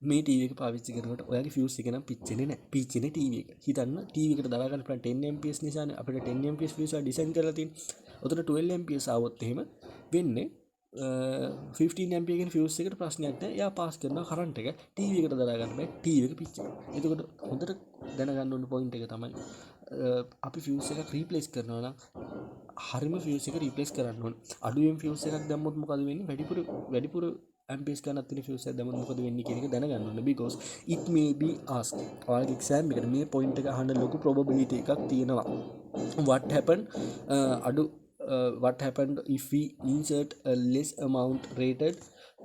S1: මේ TV එක පාවිච්චි කරනකොට ඔයාගේ fuse එක නම් පිච්චෙන්නේ නැහැ. පිච්චෙන්නේ TV එක. හිතන්න TV එකට දාලා ගන්න පුළුවන් 10 ampere නිසානේ අපිට 10 ampere fuse එක ඩිසයින් කරලා තියෙන්නේ. උතන 12 ampere ආවොත් එහෙම වෙන්නේ 15 ampere එකෙන් ෆියුස් එකට ප්‍රශ්නයක් නැහැ. එයා පාස් කරනවා කරන්ට් එක ටීවී එකට දරා ගන්න බෑ. ටීවී එක පිච්චෙනවා. එතකොට හොඳට දැනගන්න ඕන පොයින්ට් එක තමයි අපි ෆියුස් එකක් රීප්ලේස් කරනවා නම් හරිම ෆියුස් එක රීප්ලේස් කරන්න ඕන. අඩුවෙන් ෆියුස් එකක් දැම්මොත් මොකද වෙන්නේ? වැඩිපුර ඇම්පියර්ස් ගන්නත් තියෙන ෆියුස් එකක් දැම්මොත් මොකද වෙන්නේ කියන එක දැනගන්න ඕන. because it may be asked. ඔයාලගේ exam එකට මේ පොයින්ට් එක අහන්න ලොකු probability එකක් තියෙනවා. what happened if we insert a less amount rated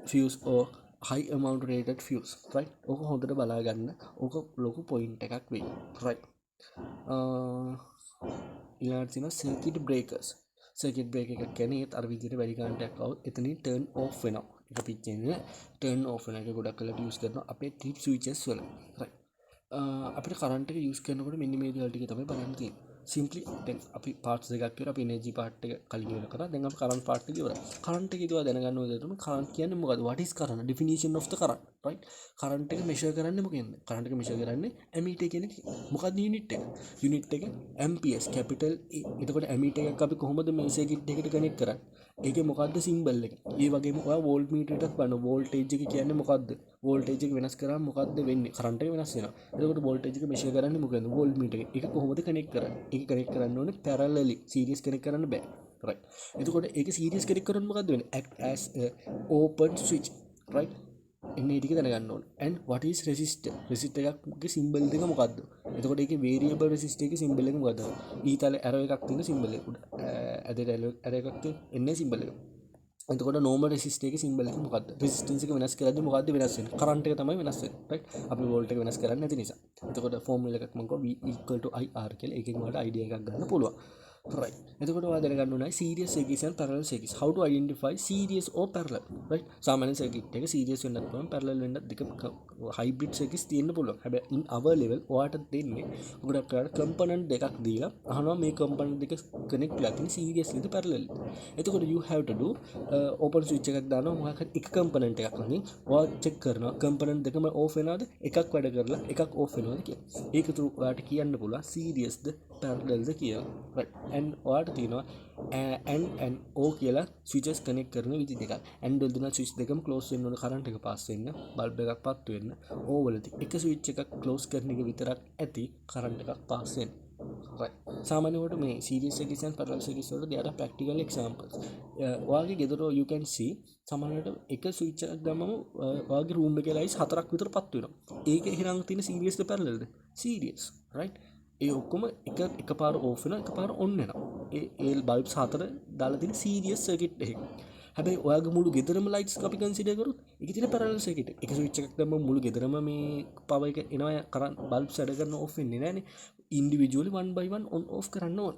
S1: fuse or high amount rated fuse, right? ඕක හොඳට බලා ගන්න. ඕක ලොකු පොයින්ට් එකක් වෙයි, right? ඊළඟට තියෙනවා circuit breakers. circuit breaker එක කියන්නේ අර විදිහට වැඩි කරන්ට් එකක් આવොත් එතනින් turn off වෙනවා. ඒක පිච්චෙන්නේ turn off වෙන එක ගොඩක් වෙලාවට use කරනවා අපේ tip switches වල, right? අපිට කරන්ට් එක use කරනකොට මෙන්න මේ දේවල් ටික තමයි බලන්න තියෙන්නේ. simply දැන් අපි parts දෙකක් කියලා අපි energy part එක කලින් ඉවර කරා. දැන් අපි current part එක ඉවරයි. current එක ඉදලා දැනගන්න ඕනේ තමයි current කියන්නේ මොකද්ද? what is current? definition of the current, right? current එක measure කරන්නේ මොකෙන්ද? current එක measure කරන්නේ ammeter කියන මොකක්ද unit එක? unit එක amperes capital A. එතකොට ammeter එකක් අපි කොහොමද මේ circuit එකට connect කරන්නේ? ඒකේ මොකද්ද symbol එක? ඒ වගේම ඔයා volt meter එකක් බලන voltage එක කියන්නේ මොකද්ද? voltage එක වෙනස් කරාම මොකද්ද වෙන්නේ? current එක වෙනස් වෙනවා. එතකොට voltage එක measure කරන්නේ මොකද්ද? volt meter එක. ඒක කොහොමද connect කරන්නේ? ඒක connect කරන්න ඕනේ parallelly. series connect කරන්න බෑ. right? එතකොට ඒක series connect කරන්න මොකද්ද වෙන්නේ? act as a open switch, right? එන්නේ ටික දැනගන්න ඕනේ. and what is resistor? resistor එකගේ symbol එක මොකද්ද? එතකොට ඒකේ variable resistor එකේ symbol එක මොකද්ද? ඊතල arrow එකක් තියෙන symbol එක උඩ. ඇදට arrow එකක් තියෙන එන්නේ symbol එක. එතකොට normal resistor එකේ symbol එක මොකද්ද? resistance එක වෙනස් කරද්දී මොකද්ද වෙනස් වෙන්නේ? current එක තමයි වෙනස් වෙන්නේ, right? අපි volt එක වෙනස් කරන්නේ නැති නිසා. එතකොට formula එකක් මම කිව්වා V equal to IR කියලා. ඒකෙන් ඔයාලට idea එකක් ගන්න පුළුවන්. right? එතකොට ඔයා දැනගන්න ඕනේ series circuits and parallel circuits. how to identify series or parallel, right? සාමාන්‍ය circuit එක series වෙන්නත් පුළුවන්, parallel වෙන්නත් දෙක hybrid circuits තියෙන්න පුළුවන්. හැබැයි in our level ඔයාට දෙන්නේ ගොඩක් වෙලාවට component දෙකක් දීලා අහනවා මේ component දෙක connect වෙලා තියෙන seriously ද parallel. එතකොට you have to do open switch එකක් දානවා මොකක් හරි එක component එකක් ළඟින් ඔයා check කරනවා component දෙකම off වෙනවද එකක් වැඩ කරලා එකක් off වෙනවද කියලා. ඒක තුරු ඔයාට කියන්න පුළුවන් series ද parallel ද කියලා, right? and ඔයාට තියෙනවා and O කියලා switches connect කරන විදි දෙකක්. and වල දෙන switch දෙකම close වෙන්න ඕන current එක pass වෙන්න, bulb එකක් පත්තු වෙන්න. O වලදී එක switch එකක් close කරන එක විතරක් ඇති current එකක් pass වෙන්න. right? සාමාන්‍යවට මේ series circuits and parallel circuits වල there are practical examples. ඔයාගේ ගෙදර you can see සාමාන්‍යවට එක switch එකක් දැම්මම ඔයාගේ room එකේ lights හතරක් විතර පත්තු වෙනවා. ඒක එහෙනම් තියෙන series ද parallel ද? series, right? ඒ ඔක්කොම එකපාර off වෙනවා එකපාර on වෙනවා. ඒ bulbs හතර දාලා තියෙන series circuit එකක්. හැබැයි ඔයාගේ මුළු ගෙදරම lights අපි consider කරොත් ඒකේ තියෙන parallel circuit එක. එක switch එකක් දැම්මම මුළු ගෙදරම මේ power එක එනවා current bulbs වැඩ කරන off වෙන්නේ නැහනේ. individually one by one on off කරන්න ඕන.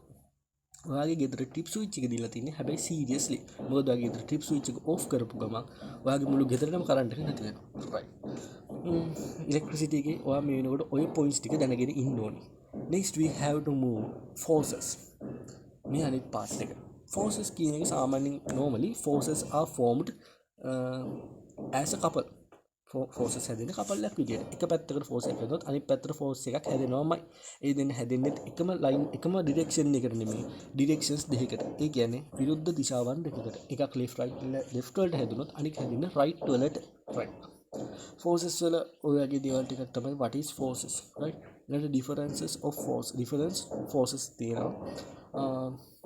S1: ඔයාගේ ගෙදර trip switch එක දීලා තියෙන්නේ හැබැයි seriously. මොකද ඔයාගේ ගෙදර trip switch එක off කරපු ගමන් ඔයාගේ මුළු ගෙදරටම current එක නැති වෙනවා. right? electricity එකේ ඔයා මේ වෙනකොට ඔය points ටික දැනගෙන ඉන්න ඕනේ. next we have to move forces. මේ අනිත් part එක. forces කියන එක සාමාන්‍යයෙන් normally forces are formed as a couple. forces හැදෙන්නේ couple එකක් විදියට. එක පැත්තකට force එකක් හැදුනොත් අනිත් පැත්තට force එකක් හැදෙනවාමයි. ඒ දෙන්න හැදෙන්නේ එකම line එකම direction එකට නෙමෙයි. directions දෙකකට. ඒ කියන්නේ විරුද්ධ දිශාවන් දෙකකට. එකක් left වලට හැදුනොත් අනික හැදෙන්නේ right වලට. right? forces වල ඔයගේ දේවල් ටිකක් තමයි what is forces, right? ඊට differences of force, difference forces තියෙනවා.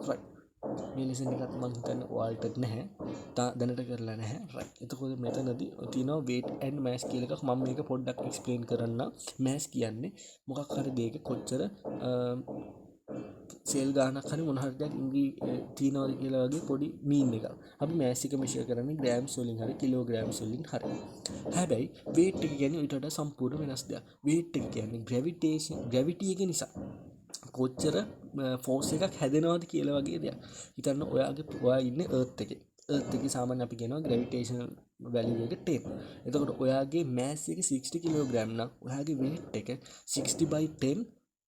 S1: right? මේ lesson එකත් මම හිතන්නේ ඔයාලට නැහැ. දැනට කරලා නැහැ. right? එතකොට මෙතනදී තියෙනවා weight and mass කියලා එකක්. මම මේක පොඩ්ඩක් explain කරන්න. mass කියන්නේ මොකක් හරි දෙයක කොච්චර සෙල් ගානක් හරි මොන හරි දෙයක් තියනවාද කියලා වගේ පොඩි මීන් එකක්. අපි mass එක measure කරන්නේ grams වලින් හරි kilograms වලින් හරි. හැබැයි weight එක කියන්නේ ඊට වඩා සම්පූර්ණ වෙනස් දෙයක්. weight එක කියන්නේ gravity එක නිසා කොච්චර force එකක් හැදෙනවද කියලා වගේ දෙයක්. හිතන්න ඔයා ඉන්නේ earth එකේ. earth එකේ සාමාන්‍ය අපි කියනවා gravitational value එක 10. එතකොට ඔයාගේ mass එක 60 kg නම් ඔයාගේ weight එක 60 by 10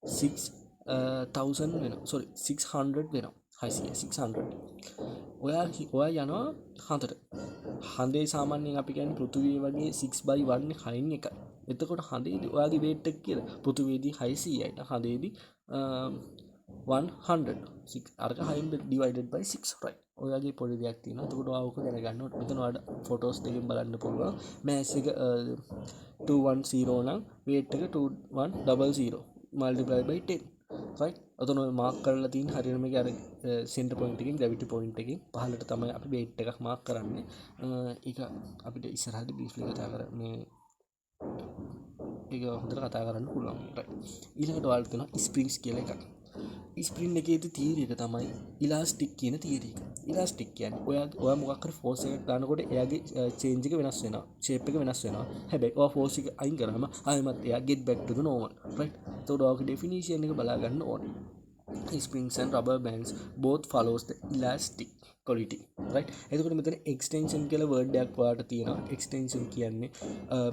S1: 6000 වෙනවා. sorry 600 වෙනවා. 600. ඔයා යනවා හඳට. හඳේ සාමාන්‍යයෙන් අපි කියන්නේ පෘථිවිය වගේ 6/1 හයින් එකයි. එතකොට හඳේදී ඔයාගේ weight එක කියලා පෘථිවියේදී 600යි. හඳේදී 100 අරක 6 divided by 6 right ඔයගේ පොඩි දෙයක් තියෙනවා එතකොට ඔයාලක දැනගන්න ඕනේ මෙතන ඔයාලට ෆොටෝස් දෙකෙන් බලන්න පුළුවන් මෑස් එක 210 නම් weight එක 2100 multiply by 10 right ඔතන මාක් කරලා තියෙන හරියට මේක අර center point එකකින් gravity point එකකින් පහළට තමයි අපි weight එකක් මාක් කරන්නේ ඒක අපිට ඉස්සරහට briefly කතා කරන්නේ ඒක හොඳට කතා කරන්න පුළුවන් right ඊළඟට ඔයාලට තියෙනවා springs කියලා එකක් ස්ප්‍රින් එකේදී තියරි එක තමයි ඉලාස්ටික් කියන තියරි එක. ඉලාස්ටික් කියන්නේ ඔයා මොකක් හරි ෆෝස් එකක් දානකොට එයාගේ චේන්ජ් එක වෙනස් වෙනවා. ෂේප් එක වෙනස් වෙනවා. හැබැයි ඔයා ෆෝස් එක අයින් කරාම ආයෙමත් එයා get back to the normal. right? එතකොට ඔයාගේ definition එක බලා ගන්න ඕනේ. Springs and rubber bands both follows the elastic quality. right? එතකොට මෙතන extension කියලා word එකක් ඔයාලට තියෙනවා. extension කියන්නේ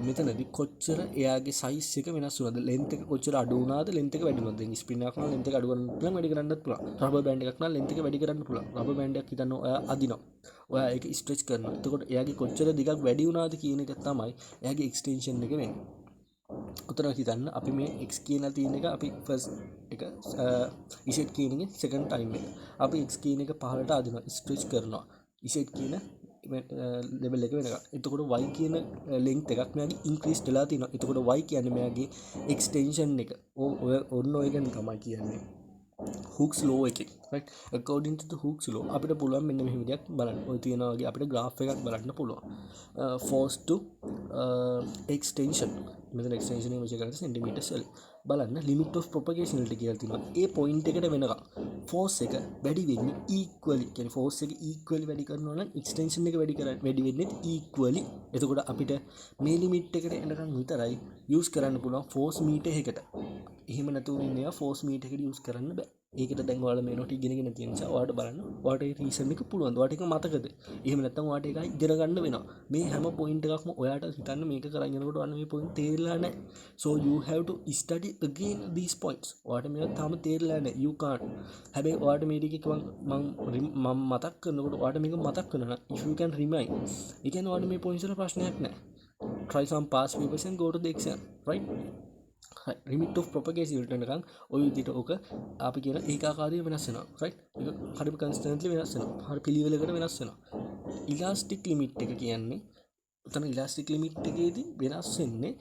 S1: මෙතනදී කොච්චර එයාගේ size එක වෙනස් වුණාද length එක කොච්චර අඩු වුණාද length එක වැඩි වුණාද දැන් spring එකක් නම් length එක අඩු කරන්න පුළුවන් වැඩි කරන්නත් පුළුවන් rubber band එකක් නම් length එක වැඩි කරන්න පුළුවන් rubber band එකක් හිතන්න ඔයා අදිනවා ඔයා ඒක stretch කරනවා එතකොට එයාගේ කොච්චර දිගක් වැඩි වුණාද කියන එක තමයි එයාගේ extension එක වෙන්නේ උතන හිතන්න අපි මේ x කියලා තියෙන එක අපි first එක z කියන එක second time එක අපි x කියන එක පහළට අදිනවා stretch කරනවා z කියන level එක වෙනකම් එතකොට y කියන length එකක් මෙයාගේ increase වෙලා තියෙනවා එතකොට y කියන්නේ මෙයාගේ extension එක ඔන්න ඔය ගැන තමයි කියන්නේ Hooke's law එකේ right according to the Hooke's law අපිට පුළුවන් මෙන්න මෙහෙම විදියක් බලන්න ඔය තියෙනවා වගේ අපිට graph එකක් බලන්න පුළුවන් force to extension මෙතන extension එක මෙච්චර කරලා centimeters වලින් බලන්න limit of propagation වලට කියලා තියෙනවා ඒ point එකට වෙනකම් force එක වැඩි වෙන්නේ equally කියන්නේ force එක equally වැඩි කරනවා නම් extension එක වැඩි වෙන්නේ equally එතකොට අපිට මේ limit එකට එනකම් විතරයි use කරන්න පුළුවන් force meter එකකට එහෙම නැතුව ඉන්නේ force meter එකකට use කරන්න බෑ ඒකට දැන් ඔයාලා මේ නොටි ඉගෙනගෙන තියෙන නිසා ඔයාලට බලන්න ඔයාලට ඒ රීසන් එක පුළුවන් ඔයාලට ඒක මතකද එහෙම නැත්නම් ඔයාලට ඒක ඉගෙන ගන්න වෙනවා මේ හැම පොයින්ට් එකක්ම ඔයාලට හිතන්න මේක කරන් යනකොට ඔන්න මේ පොයින්ට් තේරෙලා නැහැ so you have to study again these points ඔයාලට මේක තාම තේරෙලා නැහැ you can't හැබැයි ඔයාලට මේ ටික මම මතක් කරනකොට ඔයාලට මේක මතක් කරනවා if you can remind ඒ කියන්නේ ඔයාලට මේ පොයින්ට්ස් වල ප්‍රශ්නයක් නැහැ try some past papers and go to the exam right limit of propagation වලට නිකන් ඔය විදිහට ඔක අපි කියන ඒකාකාරී වෙනස් වෙනවා right ඒක හරිම constantly වෙනස් වෙනවා හරි පිළිවෙලකට වෙනස් වෙනවා elastic limit එක කියන්නේ උතන elastic limit එකේදී වෙනස් වෙන්නේ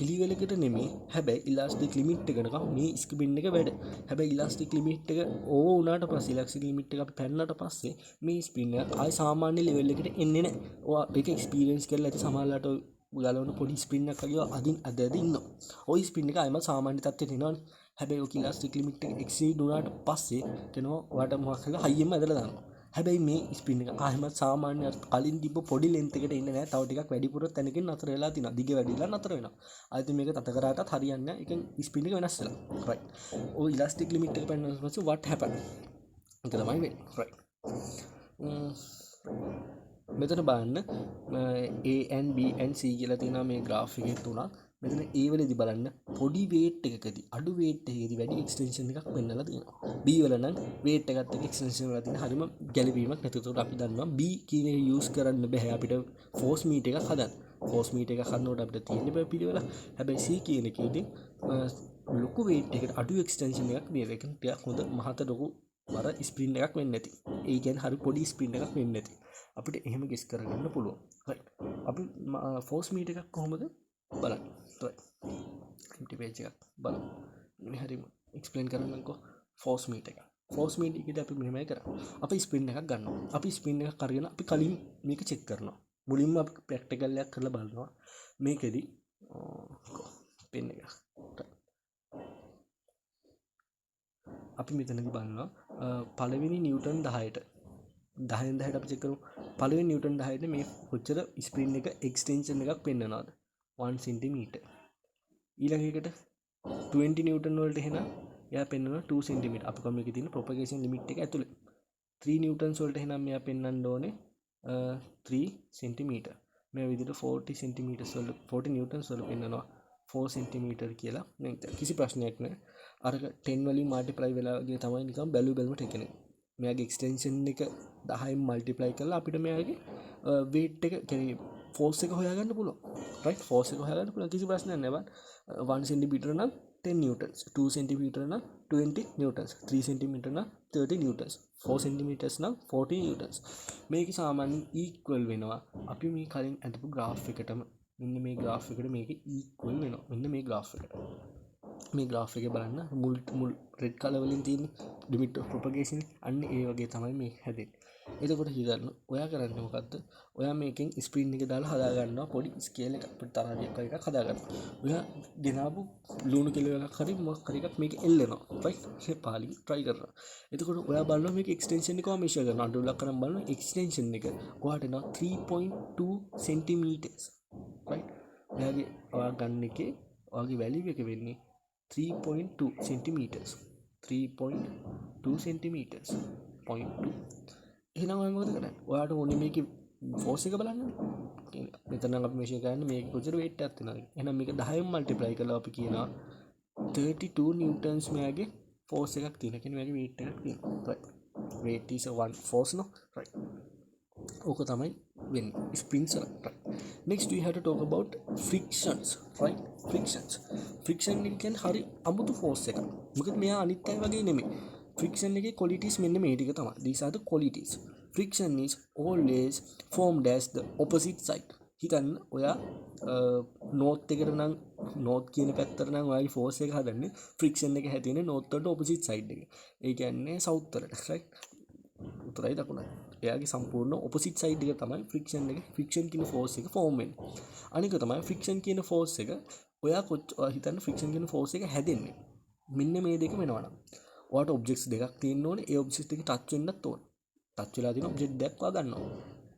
S1: පිළිවෙලකට නෙමෙයි හැබැයි elastic limit එක නිකන් මේ ස්කිපින් එක වැඩ හැබැයි elastic limit එක ඕව වුණාට පස්සේ elastic limit එක අපි පැන්නට පස්සේ මේ ස්පින් එක ආයි සාමාන්‍ය level එකට එන්නේ නැහැ ඔයා ඒක experience කරලා ඇති සමහරලාට ගලවන පොඩි ස්පින් එකක් වගේ අදින් අද ඉන්නවා. ওই ස්පින් එක ආයෙම සාමාන්‍ය තත්ත්වයට එනවනේ. හැබැයි ඔක ඉලාස්ටික් ලිමිට් එක එක්සීඩ් වුණාට පස්සේ කෙනවා ඔයාලට මොකක් හරි හයියෙන්ම ඇදලා දානවා. හැබැයි මේ ස්පින් එක ආයෙම සාමාන්‍ය කලින් තිබ්බ පොඩි ලෙන්ත් එකට එන්නේ නැහැ. තව ටිකක් වැඩිපුර තැනකින් නතර වෙලා තිනවා. දිග වැඩිලා නතර වෙනවා. ආයෙත් මේක තත කරාටත් හරියන්නේ නැහැ. ඒකෙන් ස්පින් එක වෙනස් වෙලා. right. ওই ඉලාස්ටික් ලිමිට් එක පෙන්නන පස්සේ what happen? ඒක තමයි වෙන්නේ. right. මෙතන බලන්න A and B and C කියලා තියෙනවා මේ graph එකේ තුනක්. මෙතන A වලදී බලන්න පොඩි weight එකකදී අඩු weight එකකදී වැඩි extension එකක් වෙන්නලා තියෙනවා. B වල නම් weight එකත් එක්ක extension වල තියෙන හරිම ගැළපීමක් නැති. ඒකට අපි දන්නවා B කියන එක use කරන්න බෑ අපිට force meter එකක් හදන්න. force meter එකක් හදනකොට අපිට තියෙන්න බෑ පිළිවෙල. හැබැයි C කියන එකේදී ලොකු weight එකකට අඩු extension එකක් දෙනවා. ඒක ටිකක් හොඳ මහත ලොකු වර ස්ප්‍රින් එකක් වෙන්නේ නැති. ඒ කියන්නේ හරි පොඩි ස්ප්‍රින් එකක් වෙන්නේ නැති. අපිට එහෙම ගෙස් කරගන්න පුළුවන්. right. අපි force meter එකක් කොහොමද බලන්න. right. empty page එකක් බලමු. මේ හරියම explain කරන්නම්කෝ force meter එක. force meter එකේදී අපි මෙහෙමයි කරන්නේ. අපි ස්ප්‍රින් එකක් ගන්නවා. අපි ස්ප්‍රින් එකක් අරගෙන අපි කලින් මේක check කරනවා. මුලින්ම අපි practical එකක් කරලා බලනවා. මේකෙදි pen එක. අපි මෙතනදී බලනවා පළවෙනි නිව්ටන් 10ට 10න් 10ට අපි චෙක් කරමු පළවෙනි නිව්ටන් 10ට මේ කොච්චර ස්ප්‍රින් එක එක්ස්ටෙන්ෂන් එකක් පෙන්නනවාද 1 cm ඊළඟ එකට 20 නිව්ටන් වලට එහෙනම් එයා පෙන්නනවා 2 cm අපි කොහොම මේකේ තියෙන ප්‍රොපගේෂන් ලිමිට් එක ඇතුලේ 3 නිව්ටන්ස් වලට එහෙනම් මෙයා පෙන්නන්න ඕනේ 3 cm මේ විදිහට 40 cm වල 40 නිව්ටන්ස් වල පෙන්නනවා 4 cm කියලා නෙක්ද කිසි ප්‍රශ්නයක් නැහැ අරක 10 වලින් මල්ටිප්ලයි වෙලා වගේ තමයි නිකන් බැලු බැලමට එකනේ මෙයාගේ එක්ස්ටෙන්ෂන් එක 10න් මල්ටිප්ලයි කරලා අපිට මෙයාගේ weight එක කියන්නේ force එක හොයාගන්න පුළුවන් right force එක හොයාගන්න පුළුවන් කිසි ප්‍රශ්නයක් නැහැ බං 1 cm නම් 10 newtons, 2 centimeter නම් 20 newtons, 3 centimeter නම් 30 newtons, 4 centimeters නම් 40 newtons. මේක සාමාන්‍යයෙන් equal වෙනවා අපි මේ කලින් අඳපු graph එකටම. මෙන්න මේ graph එකට මේක equal වෙනවා. මෙන්න මේ graph එකට. මේ graph එකේ බලන්න මුල් red color වලින් තියෙන limit of propagation අන්න ඒ වගේ තමයි මේක හැදෙන්නේ. එතකොට හිතන්න ඔයා කරන්නේ මොකද්ද? ඔයා මේකෙන් ස්ප්‍රින් එක දාලා හදා ගන්නවා පොඩි ස්කේල් එකක් අපිට තරහක් වගේ එකක් හදා ගන්නවා. ඔයා ගෙනාවු ලුණු කිලෝ එකක් හරි මොකක් හරි එකක් මේක එල්ලෙනවා. රයිට්? ඒ පාලින් try කරනවා. එතකොට ඔයා බලනවා මේක extension එක මෙෂර් කරනවා. අඩුලක් කරන් බලනවා extension එක. ඔයාට එනවා 3.2 centimeters. රයිට්? ඔයා ගන්න එකේ ඔයාගේ value එක වෙන්නේ 3.2 centimeters. 3.2 centimeters. 0.2 එහෙනම් ඔය මොකද කරන්නේ? ඔයාට ඕනේ මේකේ ෆෝස් එක බලන්න. මෙතන අපි මෙෂර් කරන්නේ මේක කොච්චර weight එකක් තියෙනවද? එහෙනම් මේක 10න් මල්ටිප්ලයි කරලා අපි කියනවා 32 newtons මෙයාගේ ෆෝස් එකක් තියෙනවා. කියන්නේ මෙයාගේ weight එකක් තියෙනවා. right. weight is one force no? right. ඕක තමයි වෙන්නේ. springs වල. right. next we have to talk about frictions. right. friction එක කියන්නේ හරි අමුතු ෆෝස් එකක්. මොකද මෙයා අනිත් අය වගේ නෙමෙයි. friction එකේ qualities මෙන්න මේ ටික තමයි. These are the qualities. Friction is always formed as the opposite side. හිතන්න ඔයා north එකට නම් north කියන පැත්තට නම් ඔයාගේ force එක හදන්නේ friction එක හැදෙන්නේ north වලට opposite side එක. ඒ කියන්නේ south වලට. right? උතුරයි දකුණයි. එයාගේ සම්පූර්ණ opposite side එක තමයි friction කියන force එක form වෙන්නේ. අනික තමයි friction කියන force එක ඔයා හිතන්න friction කියන force එක හැදෙන්නේ. මෙන්න මේ දෙක වෙනවනම් ඔයාට ඔබ්ජෙක්ට්ස් දෙකක් තියෙන්න ඕනේ. ඒ ඔබ්ජෙක්ට්ස් දෙක ටච් වෙන්නත් ඕනේ. ටච් වෙලා තියෙන ඔබ්ජෙක්ට් දෙකක් ඔයා ගන්නවා.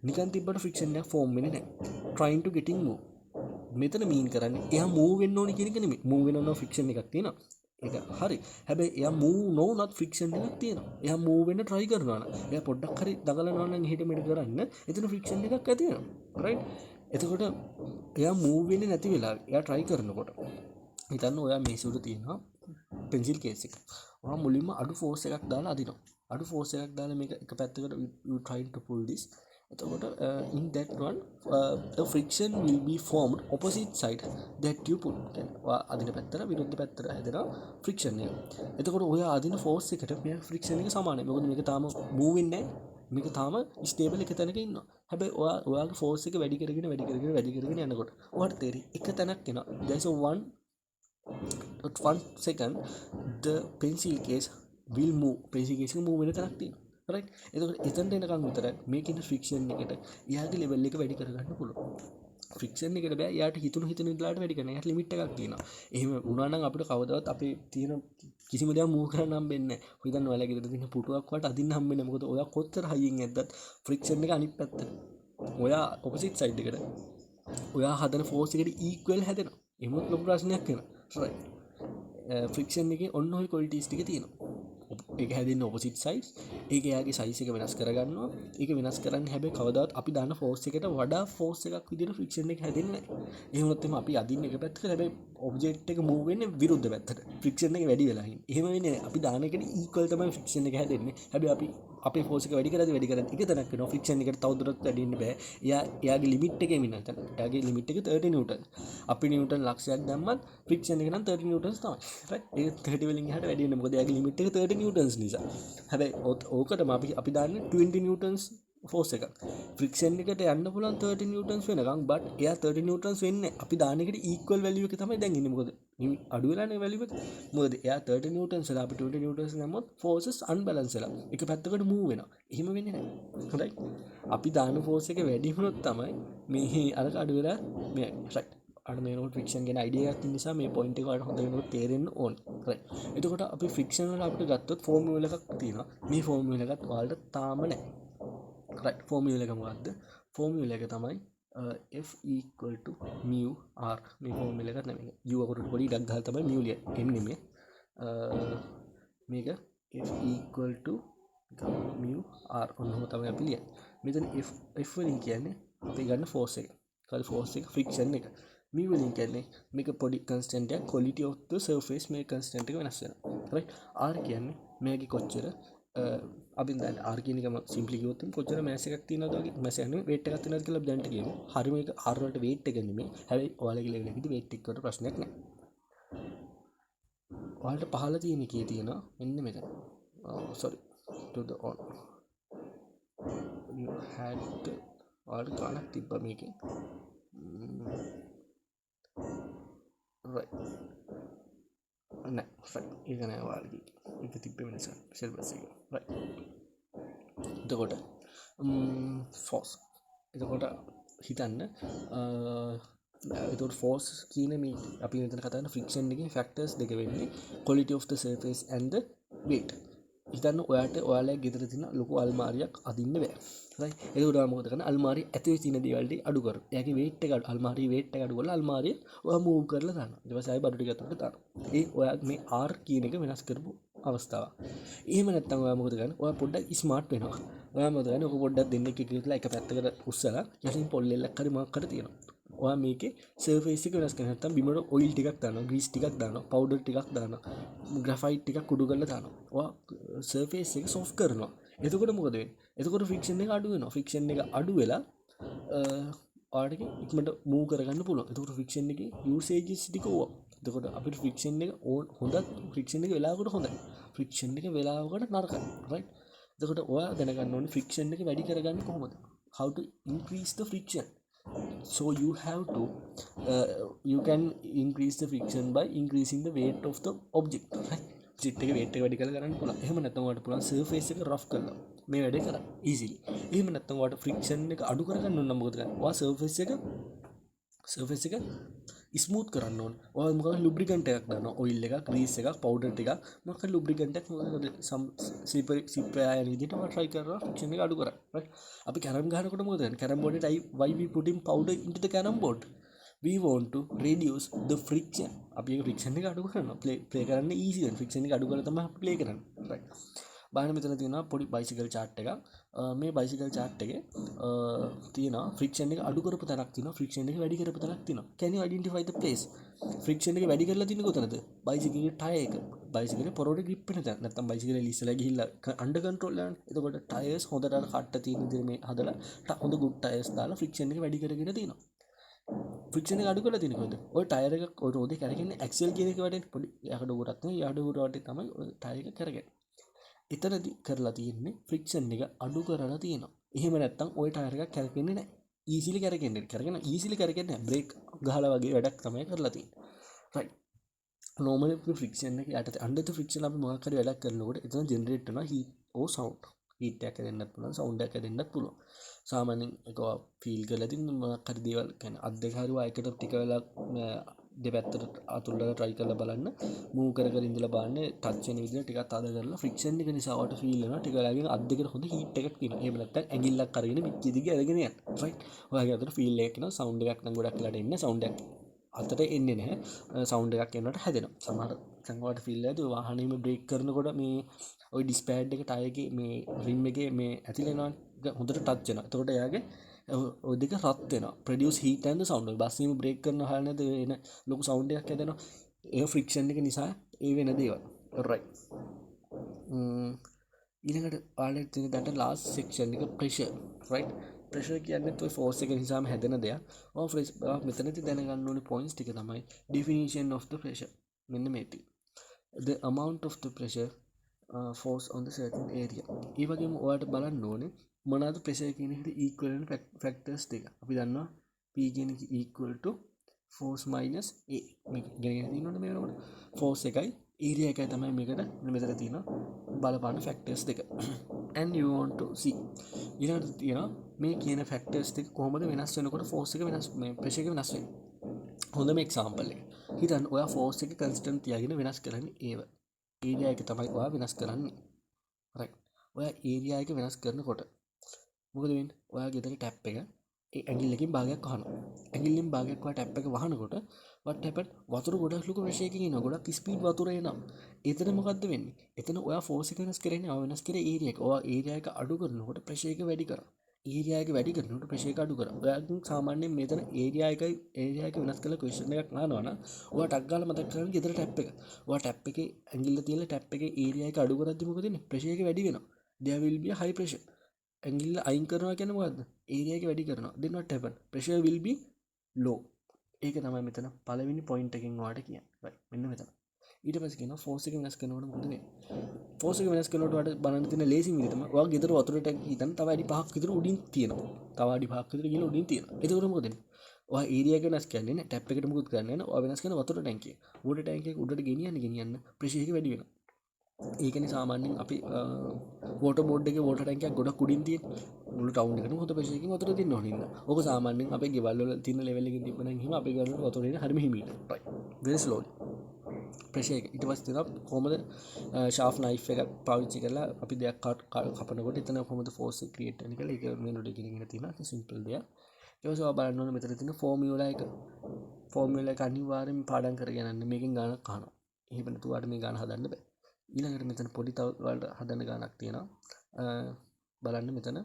S1: නිකන් තිබ්බට ෆ්‍රික්ෂන් එකක් ෆෝම් වෙන්නේ නැහැ. trying to getting move. මෙතන මීන් කරන්නේ එයා මූව් වෙන්න ඕනේ කියන එක නෙමෙයි. මූව් වෙනවා ෆ්‍රික්ෂන් එකක් තියෙනවා. ඒක හරි. හැබැයි එයා මූව් නොවුනත් ෆ්‍රික්ෂන් එකක් තියෙනවා. එයා මූව් වෙන්න try කරනවා නම් එයා පොඩ්ඩක් හරි දඟලනවා නම් එහෙට මෙහෙට කරන්න එතන ෆ්‍රික්ෂන් එකක් ඇති වෙනවා. right? එතකොට එයා මූව් වෙන්නේ නැති වෙලාවේ එයා try කරනකොට හිතන්න ඔයා මේසෙ උඩ තියෙනවා පෙන්සිල් කේස් එක. ඔයා මුලින්ම අඩු ෆෝස් එකක් දාලා අදිනවා. අඩු ෆෝස් එකක් දාලා මේක එක පැත්තකට you trying to pull this. එතකොට in that one the friction will be formed opposite side that you pull. ඔයා අදින පැත්තට විරුද්ධ පැත්තට හැදෙනවා friction එක. එතකොට ඔයා අදින ෆෝස් එකට මේ friction එක සමානයි. මොකද මේක තාම move වෙන්නේ නැහැ. මේක තාම stable එක තැනක ඉන්නවා. හැබැයි ඔයාගේ ෆෝස් එක වැඩි කරගෙන යනකොට ඔයාට තේරෙයි එක තැනක් එනවා. there is a at 1 second the pencil case will move. pencil case එක move වෙන තරක් තියෙනවා. right? එතකොට එතනට එනකන් විතර මේකේ ඉන්න friction එකට එයාගේ level එක වැඩි කරගන්න පුළුවන්. friction එකට බෑ එයාට හිතුණු විදිහට වැඩි කරන්න. එයාට limit එකක් තියෙනවා. එහෙම වුණා නම් අපිට කවදාවත් අපේ තියෙන කිසිම දෙයක් move කරන්න හම්බෙන්නේ නැහැ. ඔය දන්න ඔයාලගේ ගෙදර තියෙන පුටුවක් වට අදින්න හම්බෙන්නේ. මොකද ඔයා කොච්චර හයියෙන් ඇද්දත් friction එක අනිත් පැත්තට. ඔයා opposite side එකට ඔයා හදන force එකට equal හැදෙනවා. එහෙම ලොකු ප්‍රශ්නයක් වෙනවා. right. friction එකේ ඔන්න ඔය qualities ටික තියෙනවා. ඒක හැදෙන්නේ opposite sides. ඒක එයාගේ size එක වෙනස් කරගන්නවා. ඒක වෙනස් කරන්නේ හැබැයි කවදාවත් අපි දාන force එකට වඩා force එකක් විදිහට friction එක හැදෙන්නේ නැහැ. එහෙම වුණොත් එහම අපි අදින්න එක පැත්තකට හැබැයි object එක move වෙන්නේ විරුද්ධ පැත්තට. friction එක වැඩි වෙලා ඉන්නේ. එහෙම වෙන්නේ නැහැ. අපි දාන එකට equal තමයි friction එක හැදෙන්නේ. හැබැයි අපි අපේ force එක වැඩි කරද්දී එක තැනක් වෙනවා. friction එකට තවදුරටත් වැඩි වෙන්න බෑ. එයාගේ limit එකේ ඉන්න තැන. එයාගේ limit එක 30 newton. අපි newton ලක්ෂයක් දැම්මත් friction එක නම් 30 newtons තමයි. right? ඒක 30 වලින් එහාට වැඩි වෙන්නේ. මොකද එයාගේ limit එක 30 newtons නිසා. හැබැයි ඕකටම අපි දාන්නේ 20 newtons force එකක්. friction එකට යන්න පුළුවන් 30 newtons වෙනකම් but එයා 30 newtons වෙන්නේ අපි දාන එකට equal value එක තමයි දැන් ඉන්නේ. මොකද අඩු වෙලානේ value එක. මොකද එයා 30 newtons වෙලා අපි 20 newtons දැම්මොත් forces unbalance වෙලා එක පැත්තකට move වෙනවා. එහෙම වෙන්නේ නැහැ. right? අපි දාන force එක වැඩි වුණොත් තමයි මේ අරක අඩු වෙලා මේ right. අර මේ නෝට් friction ගැන idea එකක් තියෙන නිසා මේ point එක වලට හොඳ වෙනකොට තේරෙන්න ඕනේ. right. එතකොට අපි friction වල අපිට ගත්තොත් formula එකක් තියෙනවා. මේ formula එකත් ඔයාලට තාම නැහැ. right. formula එක මොකද්ද? formula එක තමයි F equal to mu r. මේ formula එකක් නෙමෙයි. u අකුරට පොඩි ඉඩක් ගහලා තමයි mu ලියන්නේ. m නෙමෙයි. මේක F equal to mu r ඔන්නම තමයි අපි ලියන්නේ. මෙතන F වලින් කියන්නේ අපි ගන්න force එක. හරි force එක friction එක. mu වලින් කියන්නේ මේක පොඩි constant එකක් quality of the surface මේ constant එක වෙනස් වෙනවා. right. r කියන්නේ මේකේ කොච්චර අපි දැන් r කියන එකම simply කිව්වොත් කොච්චර mass එකක් තියෙනවද වගේ mass එක නෙමෙයි weight එකක් තියෙනවද කියලා අපි දැනට කියමු. හරි මේක r වලට weight එක නෙමෙයි. හැබැයි ඔයාලගේ level එකේදී weight එක වලට ප්‍රශ්නයක් නැහැ. ඔයාලට පහළ තියෙන එකේ තියෙනවා මෙන්න මෙතන. sorry to the on you had ඔයාලට ගානක් තිබ්බා මේකේ. right නෑ right ඒක නෑ ඔයාලගේ ඒක තිබ්බේ වෙනස සිලබස් එකේ. right එතකොට force එතකොට හිතන්න එතකොට force කියන මේ අපි මෙතන කතා කරන friction එකේ factors දෙක වෙන්නේ quality of the surface and the weight. හිතන්න ඔයාලගේ ගෙදර තියෙන ලොකු අල්මාරියක් අදින්න බෑ. right එතකොට ඔයා මොකද කරන්නේ? අල්මාරිය ඇතුලේ තියෙන දේවල් ටික අඩු කරනවා. එයාගේ weight එක අල්මාරිය weight එක අඩු කරලා අල්මාරිය ඔයා move කරලා දානවා. ඊට පස්සේ ආයෙ බඩු ටික අතට දානවා. ඒ ඔයා මේ R කියන එක වෙනස් කරපු අවස්ථාවක්. එහෙම නැත්නම් ඔයා මොකද කරන්නේ? ඔයා පොඩ්ඩක් ස්මාර්ට් වෙනවා. ඔයා මොකද කරන්නේ? ඔක පොඩ්ඩක් දෙන්නෙක් කියලා එක පැත්තකට උස්සලා යටින් පොල්ලෙල්ලක් හරි මොකක් හරි තියෙනවා. ඔයා මේකේ සර්ෆේස් එක වෙනස් කරනවා. නැත්නම් බිමට ඔයිල් ටිකක් දානවා, ග්‍රීස් ටිකක් දානවා, පවුඩර් ටිකක් දානවා, ග්‍රැෆයිට් ටිකක් කුඩු කරලා දානවා. ඔයා සර්ෆේස් එක සොෆ්ට් කරනවා. එතකොට මොකද වෙන්නේ? එතකොට ෆ්‍රික්ෂන් එක අඩු වෙනවා. ෆ්‍රික්ෂන් එක අඩු වෙලා ඔයාලට ඉක්මනට මූව් කරගන්න පුළුවන්. එතකොට ෆ්‍රික්ෂන් එකේ යූසේජස් ටික ඕවා. එතකොට අපිට ෆ්‍රික්ෂන් එක හොඳත් ෆ්‍රික්ෂන් එක වෙලාවකට හොඳයි. ෆ්‍රික්ෂන් එක වෙලාවකට නරකයි. right එතකොට ඔයා දැනගන්න ඕනේ ෆ්‍රික්ෂන් එක වැඩි කරගන්නේ කොහොමද? how to increase the friction. So you have to you can increase the friction by increasing the weight of the object. right object එක weight එක වැඩි කරලා කරන්න පුළුවන්. එහෙම නැත්නම් ඔයාලට පුළුවන් surface එක rough කරලා මේ වැඩේ කරන්න easily. එහෙම නැත්නම් ඔයාලට friction එක අඩු කරගන්න ඕන නම් මොකද කරන්නේ? ඔයා surface එක ස්මූත් කරන්න ඕන. ඔයා මොකද ලුබ්‍රිකන්ට් එකක් දානවා, ඔයිල් එකක්, ග්‍රීස් එකක්, පවුඩර් ටිකක්, මොකද ලුබ්‍රිකන්ට් එකක් මොකද සිපර් අයන විදිහට ඔයා try කරනවා friction එක අඩු කරන්න. right අපි කැරම් ගහනකොට මොකද කරන්නේ? කැරම් බෝඩ් එකට why we putting powder into the carom board? We want to reduce the friction. අපි ඒක friction එක අඩු කරනවා. play කරන්න easy වෙන friction එක අඩු කරලා තමයි අපි play කරන්නේ. right බලන්න මෙතන තියෙනවා පොඩි බයිසිකල් chart එකක්. මේ බයිසිකල් chart එකේ තියෙනවා friction එක අඩු කරපු තැනක් තියෙනවා, friction එක වැඩි කරපු තැනක් තියෙනවා. Can you identify the place? friction එක වැඩි කරලා තියෙන්නේ කොතනද? බයිසිකලේ tire එක. බයිසිකලේ පොරොවේ grip වෙන තැන. නැත්නම් බයිසිකලේ ඉස්සලා ගිහිල්ලා under control යනවා. එතකොට tires හොඳට කට්ට තියෙන විදිහට මේ හදලා හොඳ good tires දාලා friction එක වැඩි කරගෙන තියෙනවා. friction එක අඩු කරලා තියෙන්නේ කොහෙද? ඔය tire එක ඔය රෝදේ කරගෙන axle කියන එක වැඩෙන්නේ පොඩි යකඩ උරක් නේ. යකඩ උර වටේ තමයි ඔය tire එක කරගෙන. එතනදි කරලා තියෙන්නේ ෆ්‍රික්ෂන් එක අඩු කරලා තියෙනවා. එහෙම නැත්නම් ওই ටයර් එකක් කැරකෙන්නේ නැහැ. ඊසිලි කැරකෙන්නේ. ඊසිලි කැරකෙන්නේ නැහැ. බ්‍රේක් ගහලා වගේ වැඩක් තමයි කරලා තියෙන්නේ. right normally friction එක යටතේ under the friction අපි මොකක් හරි වැඩක් කරනකොට එතන ජෙනරේට් වෙනවා heat or sound. heat එකක් දෙන්නත් පුළුවන්, sound එකක් දෙන්නත් පුළුවන්. සාමාන්‍යයෙන් ඒක ෆීල් කරලා තියෙන මොකක් හරි දේවල් කියන්නේ අත් දෙක හරි වයකට ටික වෙලා දෙපැත්තට අතුල්ලලා try කරලා බලන්න. move කර කර ඉඳලා බලන්න touch වෙන විදිහට ටිකක් අද කරලා friction එක නිසා වට feel වෙනවා. ටික වෙලාවකින් අත් දෙකට හොඳ heat එකක් තියෙනවා. එහෙම නැත්නම් ඇඟිල්ලක් අරගෙන පිටිය දිගේ අරගෙන යන්න. right ඔයාගේ අතට feel එකක් එනවා. sound එකක් නම් ගොඩක් වෙලාට එන්නේ sound එකක් අතට එන්නේ නැහැ. sound එකක් එනකොට හැදෙනවා. සමහර සංගවට feel එකදී වාහනේම brake කරනකොට මේ ওই disc pad එක tire එකේ මේ rim එකේ මේ ඇතිලෙනවා. හොඳට touch වෙනවා. එතකොට එයාගේ ඔය දෙක රත් වෙනවා. produce heat and the sound. Bus එකේම brake කරන හරිය නේද එන ලොකු sound එකක් හැදෙනවා. ඒ friction එක නිසා ඒ වෙන දේවල්. right ඊළඟට ඔයාලට තියෙන දැන් last section එක pressure. right pressure කියන්නේ ඔය force එක නිසාම හැදෙන දෙයක්. මෙතනදී දැනගන්න ඕනේ points ටික තමයි definition of the pressure. මෙන්න මේ ටික. the amount of the pressure force on the certain area. ඒ වගේම ඔයාලට බලන්න ඕනේ මොනවාද pressure කියන එකට equivalent factors ටික. අපි දන්නවා P කියන එක equal to force minus A. මේක ඉගෙන ගන්න මේ වෙනකොට force එකයි area එකයි තමයි මේකට මෙතන තියෙන බලපාන factors දෙක. and you want to see ඊළඟට තියෙනවා මේ කියන factors ටික කොහොමද වෙනස් වෙනකොට force එක වෙනස් මේ pressure එක වෙනස් වෙන්නේ. හොඳම example එක. හිතන්න ඔයා force එක constant තියාගෙන වෙනස් කරන්නේ ඒව. area එක තමයි ඔයා වෙනස් කරන්නේ. right ඔයා area එක වෙනස් කරනකොට මොකද වෙන්නේ? ඔයා ගෙදර ටැප් එක ඒ ඇඟිල්ලකින් භාගයක් වහනවා. ඇඟිල්ලෙන් භාගයක් ඔයා ටැප් එක වහනකොට what happened? වතුර ගොඩක් ලොකු ප්‍රෙෂර් එකකින් එනවා. ගොඩක් ස්පීඩ් වතුර එනවා. එතන මොකද්ද වෙන්නේ? එතන ඔයා ෆෝර්ස් එක වෙනස් කරන්නේ ආව වෙනස් කරේ ඒරියා එක. ඔයා ඒරියා එක අඩු කරනකොට ප්‍රෙෂර් එක වැඩි කරනවා. ඒරියා එක වැඩි කරනකොට ප්‍රෙෂර් එක අඩු කරනවා. ඔයාගෙන් සාමාන්‍යයෙන් මෙතන ඒරියා එක වෙනස් කරලා ක්වෙස්චන් එකක් අහනවා නම් ඔයා ටක් ගාලා මතක් කරගන්න ගෙදර ටැප් එක. ඔයා ටැප් එකේ ඇඟිල්ල තියලා ටැප් එකේ ඒරියා එක අඩු කරද්දි මොකද වෙන්නේ? ප්‍රෙෂර් එක වැඩි වෙනවා. there will be a high pressure. ඇඟිල්ල අයින් කරනවා කියන්නේ මොකද්ද? ඒරියා එක වැඩි කරනවා. then what happen? pressure will be low. ඒක තමයි මෙතන පළවෙනි පොයින්ට් එකෙන් ඔයාලට කියන්නේ. right මෙන්න මෙතන. ඊට පස්සේ කියනවා ෆෝස් එක වෙනස් කරනකොට මොකද වෙන්නේ? ෆෝස් එක වෙනස් කරනකොට වඩා බලන්න තියෙන ලේසිම විදිහ තමයි ඔයාගේ ගෙදර වතුර ටැංකිය හිතන්න තව අඩි 5ක් විතර උඩින් තියෙනවා. තව අඩි 5ක් විතර ගිහලා උඩින් තියෙනවා. එතකොට මොකද වෙන්නේ? ඔයා ඒරියා එක වෙනස් කරන්නේ නැහැ. ටැප් එකට මොකුත් කරන්නේ නැහැ. ඔයා වෙනස් කරන වතුර ටැංකිය. වතුර ටැංකිය උඩට ගෙනියන්න ප්‍රෙෂර් එක වැඩි වෙනවා. ඒකනේ සාමාන්‍යයෙන් අපි වෝටර් බෝඩ් එකේ වෝටර් ටැංකියක් ගොඩක් උඩින් තියෙන මුළු ටවුන් එකේම හොඳ ප්‍රෙෂර් එකකින් වතුර දෙන්න ඕනේ නේද? ඕක සාමාන්‍යයෙන් අපේ ගෙවල් වල තියෙන ලෙවල් එකකින් තිබ්බනම් එහෙම අපේ ගෙවල් වල වතුර එන්නේ හරිම හිමීට. right very slowly ප්‍රෙෂර් එක. ඊට පස්සේ තියෙනවා කොහොමද ෂාෆ්ට් නයිෆ් එක පාවිච්චි කරලා අපි දෙයක් කපනකොට එතන කොහොමද ෆෝස් එක ක්‍රියේට් වෙන්නේ කියලා ඒක මෙනුඩ එකකින් තියෙනවා සිම්පල් දෙයක්. ඊට පස්සේ ඔයා බලන්න ඕනේ මෙතන තියෙන ෆෝමියුලා එක. ෆෝමියුලා එක අනිවාර්යෙන්ම පාඩම් කරගෙන යන්න. මේකෙන් ගානක් අහනවා. එහෙම නැතුව ආට මේ ගාන හදන්න බෑ. ඊළඟට මෙතන පොඩි තව වලට හදන්න ගානක් තියෙනවා. බලන්න මෙතන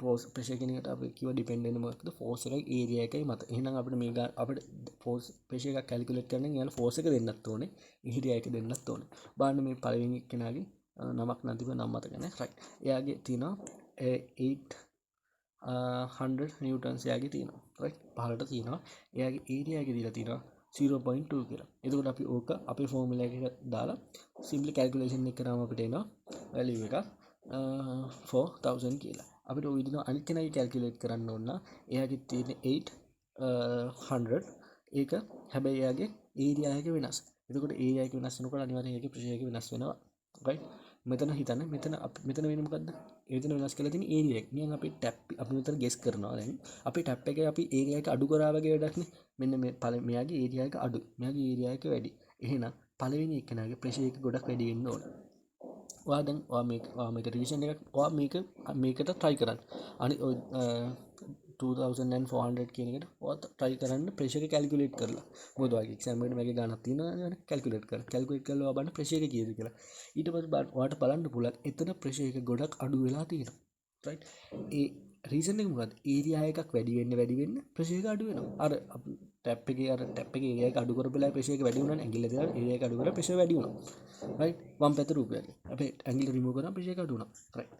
S1: ෆෝස් ප්‍රෙෂර් කියන එකට අපි කිව්ව ඩිපෙන්ඩ් වෙන මොකක්ද ෆෝස් එකයි ඒරියා එකයි මත. එහෙනම් අපිට මේ අපිට ෆෝස් ප්‍රෙෂර් එකක් කැල්කියුලේට් කරන්න යාල ෆෝස් එක දෙන්නත් ඕනේ. ඒරියා එක දෙන්නත් ඕනේ. බලන්න මේ පළවෙනි කෙනාගේ නමක් නැතිව නම් මතක නැහැ. රයිට්. එයාගේ තියෙනවා 800 නිව්ටන්ස් එයාගේ තියෙනවා. රයිට්. පහළට තියෙනවා. එයාගේ ඒරියා එක දීලා තියෙනවා 0.2 කියලා. එතකොට අපි ඕක අපේ ෆෝමියුලා එකට දාලා සිම්පලි කැල්කියුලේෂන් එක කරාම අපිට එනවා වැලියු එකක් 4000 කියලා. අපිට ඔය විදිහට අනිත් කෙනාගේ කැල්කියුලේට් කරන්න ඕන නම් එයාගේ තියෙන 800 ඒක හැබැයි එයාගේ ඒරියා එක වෙනස්. එතකොට ඒරියා එක වෙනස් වෙනකොට අනිවාර්යයෙන් ඒකේ ප්‍රෙෂර් එක වෙනස් වෙනවා. right මෙතන හිතන්න මෙතන වෙන්නේ මොකද්ද? මෙතන වෙනස් කරලා තියෙන ඒරියා එක. නිකන් අපි ටැප් අපි මෙතන ගෙස් කරනවා දැන්. අපි ටැප් එකේ අපි ඒරියා එක අඩු කරා වගේ වැඩක් නේ. මෙන්න මේ මෙයාගේ ඒරියා එක අඩු. මෙයාගේ ඒරියා එක වැඩි. එහෙනම් පළවෙනි එකනාගේ ප්‍රෙෂර් එක ගොඩක් වැඩි වෙන්න ඕන. ඔයා දැන් ඔයා මේක රිවිෂන් එකක් ඔයා මේකට try කරන්න. අනිත් 2400 කියන එකට ඔයා try කරන්න ප්‍රෙෂර් එක කැල්කියුලේට් කරලා. මොකද ඔයාගේ එක්සෑම් එකට මේකේ ගානක් තියෙනවා නේ කැල්කියුලේට් කරලා. කැල්කියුලේට් කරලා ඔයා බලන්න ප්‍රෙෂර් එක කීයද කියලා. ඊට පස්සේ ඔයාට බලන්න පුළුවන් එතන ප්‍රෙෂර් එක ගොඩක් අඩු වෙලා තියෙනවා. right ඒ රීසන් එක මොකක්ද? ඒරියා එකක් වැඩි වෙන්න ප්‍රෙෂර් එක අඩු වෙනවා. අර ටැප් එකේ ඒරියා එක අඩු කරපෙලා ප්‍රෙෂර් එක වැඩි වුණා නේ. ඇඟිල්ල දාලා ඒරියා එක අඩු කරලා ප්‍රෙෂර් වැඩි වුණා. right වම් පැත්ත රූපයගේ. අපි ඇඟිල්ල රිමූව් කරාම ප්‍රෙෂර් එක අඩු වුණා. right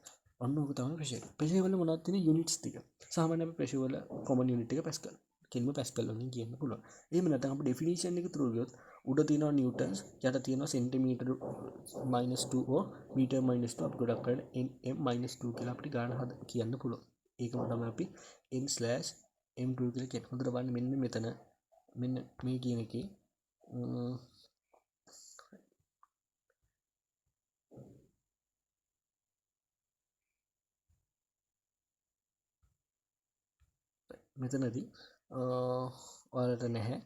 S1: ඔන්න ඕක තමයි ප්‍රෙෂර් එක. ප්‍රෙෂර් වල මොනවද තියෙන යුනිට්ස් ටික. සාමාන්‍යයෙන් අපි ප්‍රෙෂර් වල කොමන් යුනිට් එක පැස්කල්. කින්ම පැස්කල් වලින් කියන්න පුළුවන්. එහෙම නැත්නම් අපි ඩෙෆිනිෂන් එක through ගියොත් උඩ තියෙනවා නිව්ටන්ස්, යට තියෙනවා සෙන්ටිමීටර් -2 or මීටර් -2 අපි ගොඩක් කරලා m-2 කියලා අපිට ගාන කියන්න පුළුවන්. ඒකම තමයි අපි n/m2 කියලා කියන්නේ. හොඳට බලන්න මෙන්න මෙතන මෙන්න මේ කියන එකේ මෙතනදී ඔයාලට නැහැ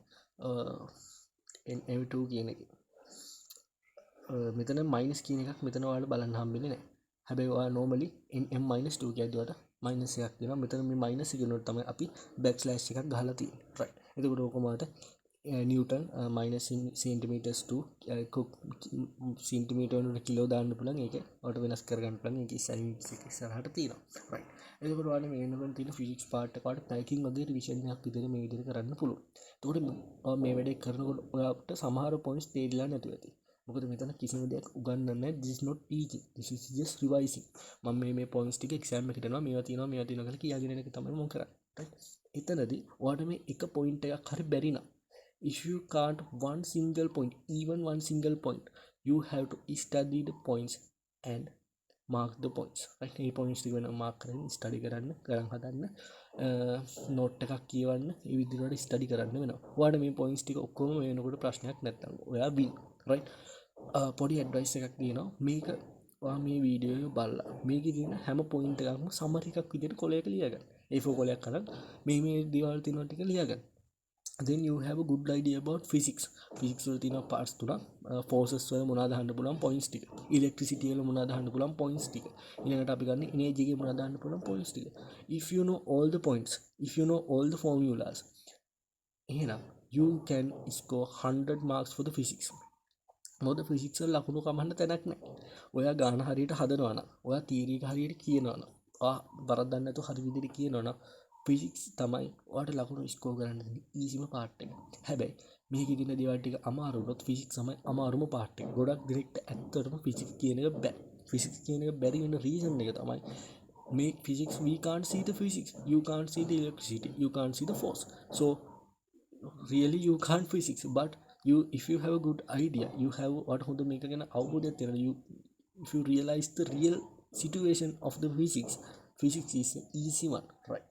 S1: m2 කියන එක. මෙතන මයිනස් කියන එකක් මෙතන ඔයාලට බලන්න හම්බෙන්නේ නැහැ. හැබැයි ඔයා normally m-2 කියද්දිවට මයිනස් එකක් දෙනවා. මෙතන මේ මයිනස් එක නෝට තමයි අපි බෑක්ස්ලෑෂ් එකක් ගහලා තියෙන්නේ. right. එතකොට ඕකමකට නිව්ටන් මයිනස් සෙන්ටිමීටර්ස් ටු සෙන්ටිමීටර් වලට කිලෝ දාන්න පුළුවන්. ඒක ඔයාලට වෙනස් කරගන්න පුළුවන්. ඒක ඉස්සරහට තියෙනවා. right. එතකොට ඔයාලට මේ වෙනකොට තියෙන ෆිසික්ස් පාර්ට් එක ඔයාලට පැකින් වගේ රිවිෂන් එකක් විදිහට මේ විදිහට කරන්න පුළුවන්. එතකොට මේ වැඩේ කරනකොට ඔයාලට සමහර පොයින්ට්ස් තේරිලා නැතුව ඇති. මොකද මෙතන කිසිම දෙයක් උගන්වන්නේ නැහැ. this is not teaching, this is just revising. මම මේ points ටික exam එකට දෙනවා. මේවා තියෙනවා කියලා කියාගෙන යන එක තමයි මම කරන්නේ. right. එතනදී ඔයාලට මේ එක point එකක් හරි බැරි නම් if you can't one single point, even one single point, you have to study the points and mark the points. right. මේ points ටික වෙන mark කරගෙන study කරන්න, ගණන් හදන්න, note එකක් කියවන්න, මේ විදිහට study කරන්න වෙනවා. ඔයාලට මේ points ටික ඔක්කොම වෙනකොට ප්‍රශ්නයක් නැත්තම් ඔයා win. right. පොඩි ඇඩ්වයිස් එකක් තියෙනවා. මේක ඔයා මේ වීඩියෝ එක බලලා මේකේ තියෙන හැම පොයින්ට් එකක්ම සමරි එකක් විදිහට කොලයක ලියගන්න. A4 කොලයක් අරන් මේ දේවල් තියෙනවා ටික ලියගන්න. then you have a good idea about physics. physics වල තියෙන parts තුනක්. forces වල මොනවද අහන්න පුළුවන් points ටික. electricity වල මොනවද අහන්න පුළුවන් points ටික. ඊළඟට අපි ගන්න energy එකේ මොනවද අහන්න පුළුවන් points ටික. if you know all the points, if you know all the formulas, එහෙනම් you can score 100 marks for the physics. මොකද ෆිසික්ස් වල ලකුණු කමන්න තැනක් නැහැ. ඔයා ගාන හරියට හදනවා නම්, ඔයා තියරි එක හරියට කියනවා නම්, ඔයා වරද්දන්න නැතුව හරි විදිහට කියනවා නම් ෆිසික්ස් තමයි ඔයාට ලකුණු ස්කෝර් කරන්න තියෙන ඊසිම පාර්ට් එක. හැබැයි මේකේ තියෙන දේවල් ටික අමාරු වුණොත් ෆිසික්ස් තමයි අමාරුම පාර්ට් එක. ගොඩක් දිනෙකට ඇත්තටම ෆිසික්ස් කියන එක බෑ. ෆිසික්ස් කියන එක බැරි වෙන රීසන් එක තමයි මේ physics we can't see the physics, you can't see the electricity, you can't see the force, so really you can't physics, but if you have a good idea, you have what හොඳ මේක ගැන අවබෝධයක් තියෙනවා, you if you realize the real situation of the physics is an easy one, right?